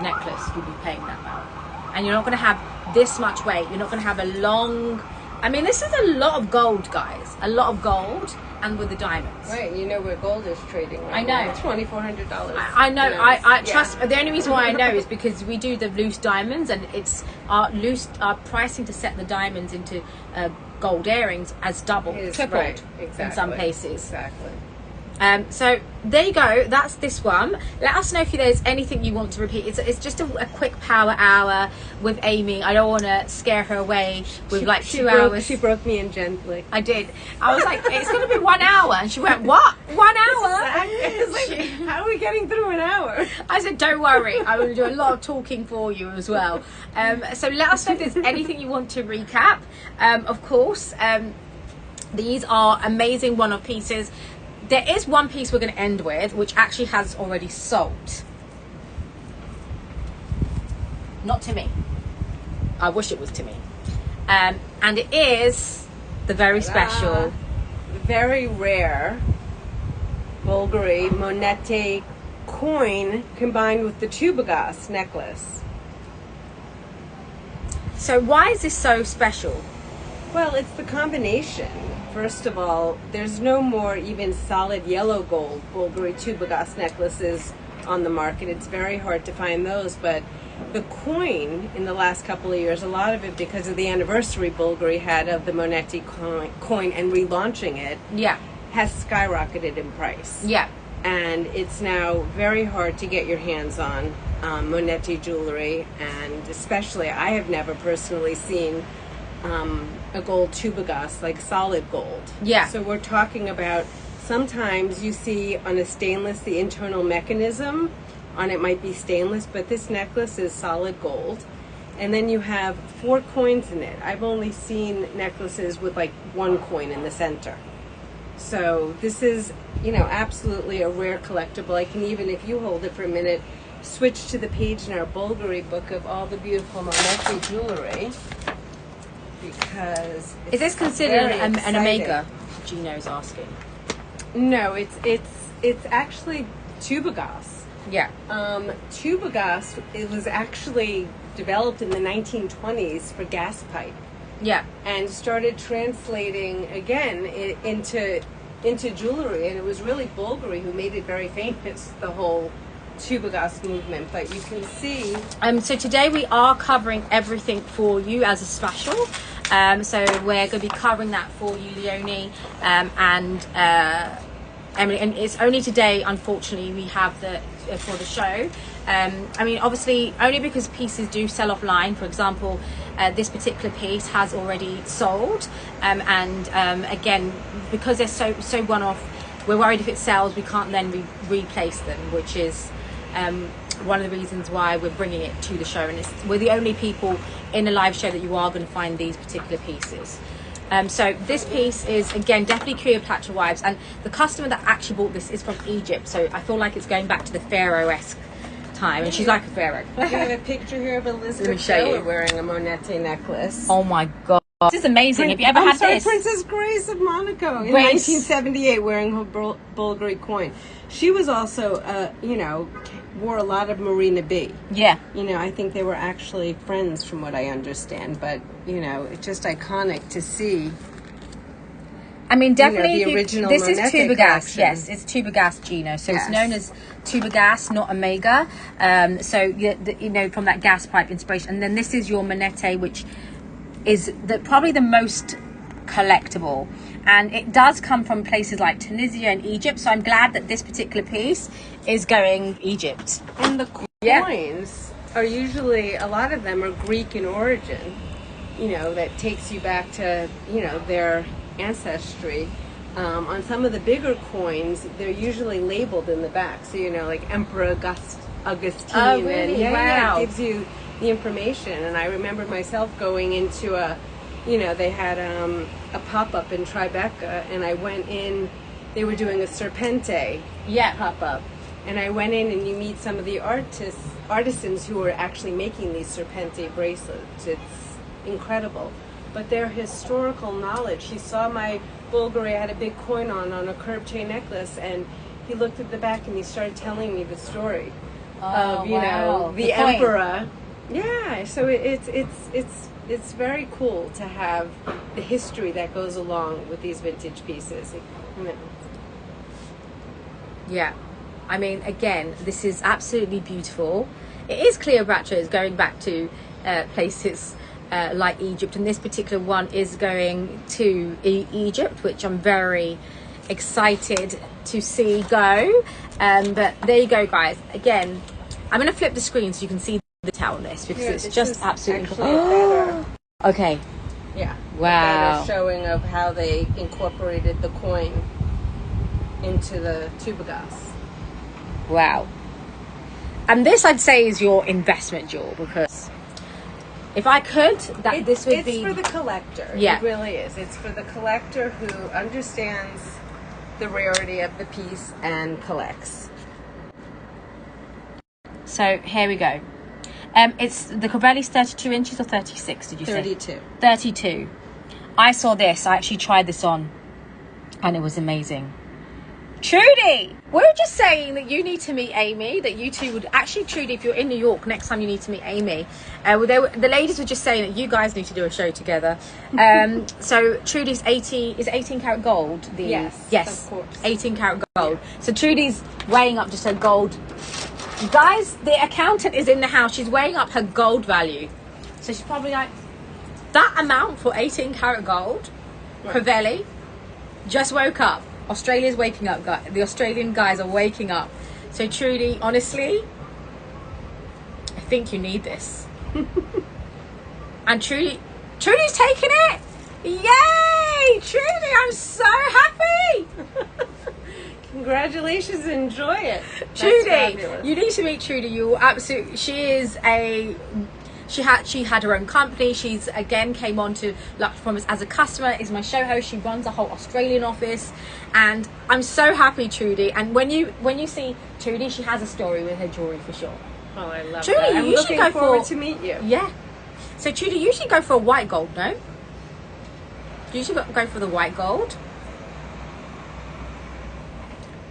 necklace, you'll be paying that amount, and you're not going to have this much weight. You're not going to have a long. I mean, this is a lot of gold, guys. A lot of gold, and with the diamonds. Right, you know where gold is trading right I know. now. $2,400. I know. I trust. Yeah. The only reason why I know is because we do the loose diamonds, and it's our pricing to set the diamonds into gold earrings as doubled, tripled right, exactly, in some cases. Exactly. So there you go. That's this one. Let us know if there's anything you want to repeat. It's just a quick power hour with Amy. I don't want to scare her away with 2 hours. She broke me in gently. I did. I was like, it's going to be 1 hour. And she went, what? 1 hour? It's like, how are we getting through an hour? I said, don't worry. I will do a lot of talking for you as well. So let us know if there's anything you want to recap. Of course, these are amazing one-off pieces. There is one piece we're going to end with, which actually has already sold. Not to me. I wish it was to me. And it is the very special, very rare Bulgari Monete coin combined with the Tubagas necklace. So why is this so special? Well, it's the combination. First of all, there's no more even solid yellow gold Bulgari Tubagas necklaces on the market. It's very hard to find those, but the coin in the last couple of years, a lot of it because of the anniversary Bulgari had of the Monete coin and relaunching it, Yeah. has skyrocketed in price. Yeah. And it's now very hard to get your hands on Monete jewelry, and especially I have never personally seen a gold Tubagas, like solid gold. Yeah. So we're talking about, sometimes you see on a stainless, the internal mechanism on it might be stainless, but this necklace is solid gold. And then you have 4 coins in it. I've only seen necklaces with like 1 coin in the center. So this is, absolutely a rare collectible. I can even, if you hold it for a minute, switch to the page in our Bulgari book of all the beautiful Monete jewelry. Because Is this considered very an exciting. Omega? Gino's asking. No, it's actually Tubagas. Yeah. Tubagas, it was actually developed in the 1920s for gas pipe, Yeah. and started translating again into jewelry, and it was really Bulgari who made it very famous, the whole Tubagas movement. But you can see, So today we are covering everything for you as a special. So we're going to be covering that for you, Leonie, and Emily. And it's only today, unfortunately, we have for the show. I mean, obviously, only because pieces do sell offline. For example, this particular piece has already sold, and again, because they're so one-off, we're worried if it sells, we can't then replace them, which is one of the reasons why we're bringing it to the show. And we're the only people in a live show that you are going to find these particular pieces. So this piece is, again, definitely Cleopatra Wives, and the customer that actually bought this is from Egypt, so I feel like it's going back to the Pharaoh-esque time, and she's like a pharaoh. you have a picture here of Let me Elizabeth show you. Taylor wearing a Monete necklace. Oh my god, this is amazing. Have you ever had this? Princess Grace of Monaco in Grace. 1978 wearing her Bulgari coin. She was also, wore a lot of Marina B. Yeah. I think they were actually friends from what I understand, but, it's just iconic to see. I mean, definitely. the original This is Monete Tubagas. collection. Yes, it's Tubagas Gino. So Yes. it's known as Tubagas, not Omega. So from that gas pipe inspiration. And then this is your Monete, which is probably the most collectible, and it does come from places like Tunisia and Egypt. So I'm glad that this particular piece is going Egypt. And the Yeah. coins are usually, a lot of them are Greek in origin, that takes you back to, their ancestry. On some of the bigger coins, they're usually labeled in the back. So, you know, like Emperor Augustine. Oh, really? And yeah, Wow. it gives you the information. And I remember myself going into they had a pop-up in Tribeca, and I went in, they were doing a Serpente pop-up. And I went in, and you meet some of the artisans who are actually making these Serpente bracelets. It's incredible. But their historical knowledge, he saw my Bulgari, I had a big coin on a curved chain necklace, and he looked at the back and he started telling me the story of, the emperor. Yeah, so it's very cool to have the history that goes along with these vintage pieces. Yeah, I mean, again, this is absolutely beautiful. It is Cleopatra is going back to places like Egypt, and this particular one is going to Egypt, which I'm very excited to see go. But there you go, guys. Again, I'm going to flip the screen so you can see the detail on this, because it's just absolutely better. Okay. Yeah. Wow. Better showing of how they incorporated the coin into the tubagas. Wow. And this, I'd say, is your investment jewel, because if I could, this would be... It's for the collector. Yeah. It really is. It's for the collector who understands the rarity of the piece and collects. So here we go. It's the Corbelli's 32 inches or 36, did you say? 32. 32. I saw this. I actually tried this on, and it was amazing. Trudy, we were just saying that you need to meet Amy, that you two would actually, Trudy, if you're in New York next time, you need to meet Amy. The ladies were just saying that you guys need to do a show together. So Trudy's 18 karat gold. Yes, of course. 18 karat gold. So Trudy's weighing up just her gold. Guys, the accountant is in the house. She's weighing up her gold value. So she's probably like, that amount for 18 karat gold? Right. Crivelli just woke up. Australia's waking up, guys. The Australian guys are waking up. So Trudy, honestly, I think you need this. And Trudy's taking it. Yay, Trudy! I'm so happy. Congratulations, enjoy it. Trudy, you need to meet Trudy. You will absolutely. She had her own company. She's again came on to Luxe Promise as a customer, is my show host. She runs a whole Australian office, and I'm so happy, Trudy. And when you see Trudy, she has a story with her jewelry for sure. Oh, I love Trudy, that. I'm you usually looking go forward for to meet you. Yeah. So Trudy, you usually go for a white gold, no? You usually go for the white gold.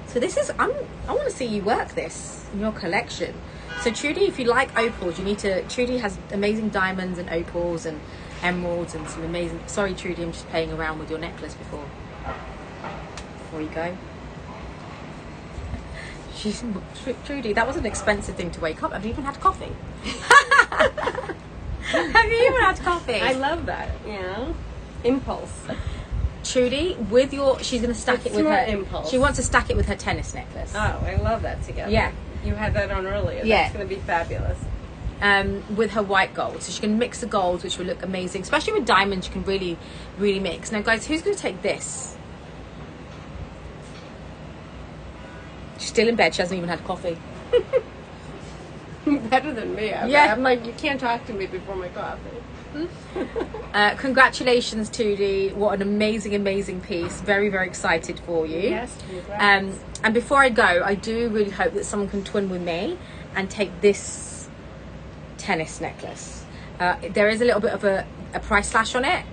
So this is I want to see you work this in your collection. So Trudy, if you like opals, you need to. Trudy has amazing diamonds and opals and emeralds and some amazing. Sorry, Trudy, I'm just playing around with your necklace before you go. Trudy, that was an expensive thing to wake up. Have you even had coffee? Have you even had coffee? I love that. Yeah, impulse. Trudy, she's going to stack it with her. Impulse. She wants to stack it with her tennis necklace. Oh, I love that together. Yeah. You had that on earlier. Yeah. That's going to be fabulous. With her white gold. So she can mix the golds, which will look amazing. Especially with diamonds, you can really, really mix. Now, guys, who's going to take this? She's still in bed. She hasn't even had coffee. Better than me. Yeah. I'm like, you can't talk to me before my coffee. Congratulations, Trudy. What an amazing, amazing piece. Very, very excited for you. Yes, congrats. And before I go, I do really hope that someone can twin with me and take this tennis necklace. There is a little bit of a price slash on it,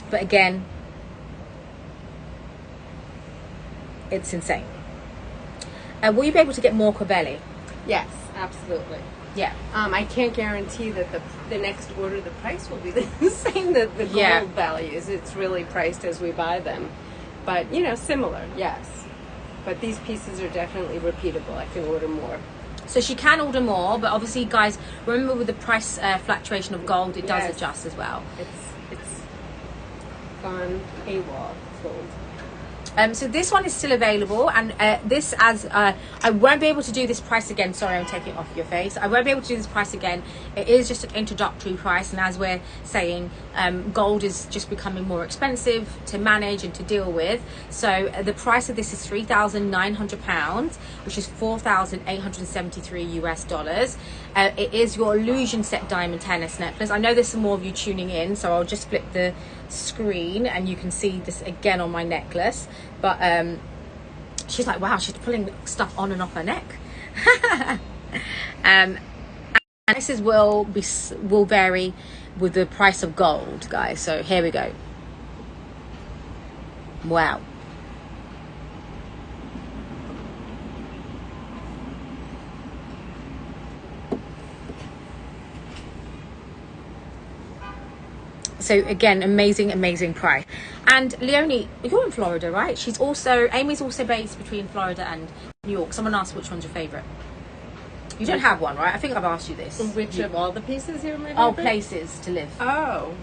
but again, it's insane. Will you be able to get more Corbelli? Yes, absolutely. Yeah. I can't guarantee that the next order the price will be the same that the gold values. It's really priced as we buy them, but similar. Yes, but these pieces are definitely repeatable. I can order more. So she can order more, but obviously, guys, remember with the price fluctuation of gold, it does adjust as well. It's gone AWOL gold. So this one is still available, and this as I won't be able to do this price again. Sorry, I'm taking it off your face. I won't be able to do this price again. It is just an introductory price, and as we're saying, gold is just becoming more expensive to manage and to deal with. So the price of this is £3,900, which is $4,873 US. It is your illusion set diamond tennis necklace. I know there's some more of you tuning in, so I'll just flip the screen and you can see this again on my necklace. But she's like, wow, she's pulling stuff on and off her neck. And prices will vary with the price of gold, guys. So here we go. Wow. So again, amazing price. And Leonie, you're in Florida, right? Amy's also based between Florida and New York. Someone asked which one's your favorite. You don't have one, right? I think I've asked you this. Which of all the pieces here, maybe? Oh, places to live. Oh.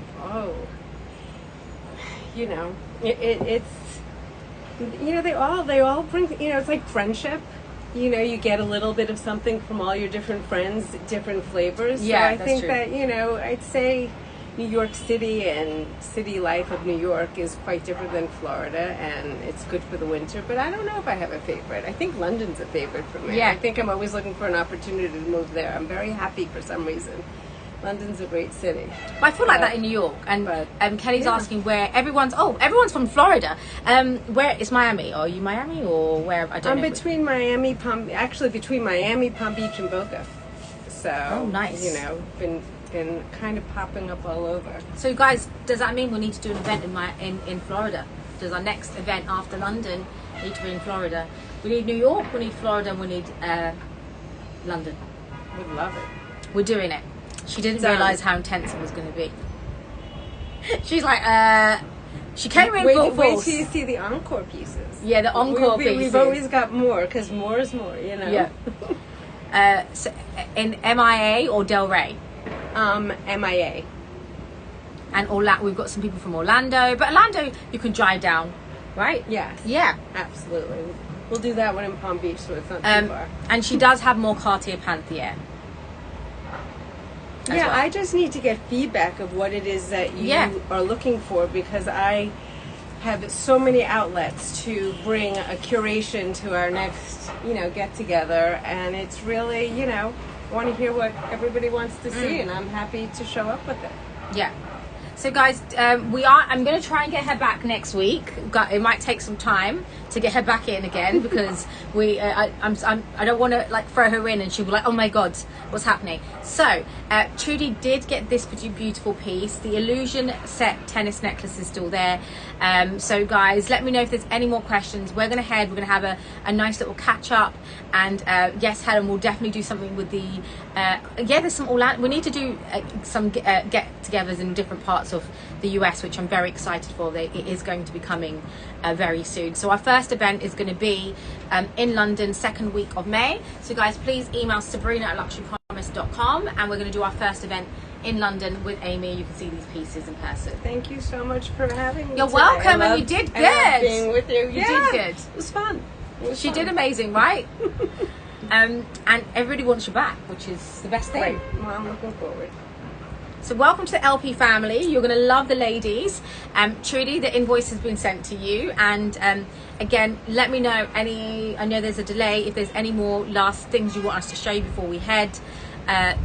You know, it's, you know, they all bring, you know, it's like friendship. You know, you get a little bit of something from all your different friends, different flavors. Yeah, so I that's think true. that, you know, I'd say New York City and city life of New York is quite different than Florida, and it's good for the winter, but I don't know if I have a favorite. I think London's a favorite for me. Yeah. I think I'm always looking for an opportunity to move there. I'm very happy for some reason. London's a great city. I feel like that in New York. And Kelly's yeah. asking where everyone's from Florida. Where is Miami? Are you Miami or where? I don't know. I'm between between Miami, Palm Beach, and Boca. So, oh, nice. You know, been kind of popping up all over. So guys, does that mean we need to do an event in Florida? Does our next event after London need to be in Florida? We need New York, we need Florida, and we need London. Would love it. We're doing it. She didn't realise how intense it was going to be. She's like, she came in full Wait force. till you see the encore pieces. Yeah, the encore pieces. We've always got more, because more is more, you know. Yeah. So in MIA or Del Rey? MIA. And we've got some people from Orlando, but Orlando you can drive down, right? Yes. Yeah. Absolutely. We'll do that one in Palm Beach, so it's not too far. And she does have more Cartier Panthier. Yeah, well. I just need to get feedback of what it is that you are looking for, because I have so many outlets to bring a curation to our next, you know, get together, and it's really, you know, I want to hear what everybody wants to see, and I'm happy to show up with it. Yeah. So guys, I'm going to try and get her back next week. It might take some time to get her back in again, because I don't want to like throw her in and she'll be like, oh my god, what's happening? So Trudy did get this beautiful piece. The illusion set tennis necklace is still there. So guys, let me know if there's any more questions. We're gonna have a nice little catch up, and yes, Helen will definitely do something with the there's some Orlando. We need to do some get-togethers in different parts of the US, which I'm very excited for. It is going to be coming very soon. So our first event is going to be in London, second week of May. So guys, please email Sabrina@luxurypromise.com, and we're going to do our first event in London with Amy. You can see these pieces in person. Thank you so much for having me. You're today. welcome, and you did good. I love being with you. You did good. It was fun. She did amazing, right? And everybody wants you back, which is the best thing. Great. Well, I'm looking forward. So welcome to the LP family. You're going to love the ladies. Trudy, the invoice has been sent to you. And again, let me know I know there's a delay. If there's any more last things you want us to show you before we head,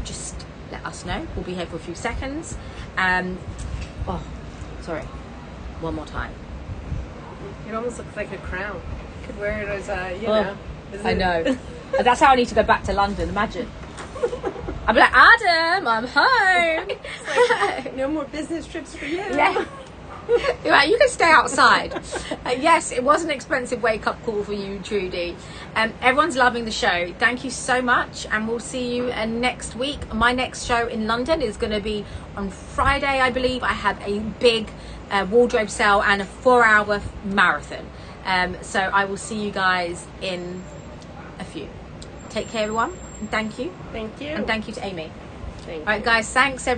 just let us know. We'll be here for a few seconds. Oh, sorry. One more time. It almost looks like a crown. You could wear it as a, you know. I know. That's how I need to go back to London. Imagine. I'll be like, Adam, I'm home. Like, no more business trips for you. Yeah. You're right, you can stay outside. Yes, it was an expensive wake-up call for you, Trudy. Everyone's loving the show. Thank you so much, and we'll see you next week. My next show in London is going to be on Friday, I believe. I have a big wardrobe sale and a 4-hour marathon. So I will see you guys in a few. Take care, everyone. And thank you. Thank you. And thank you to Amy. Thank you. All right, guys, thanks, everyone.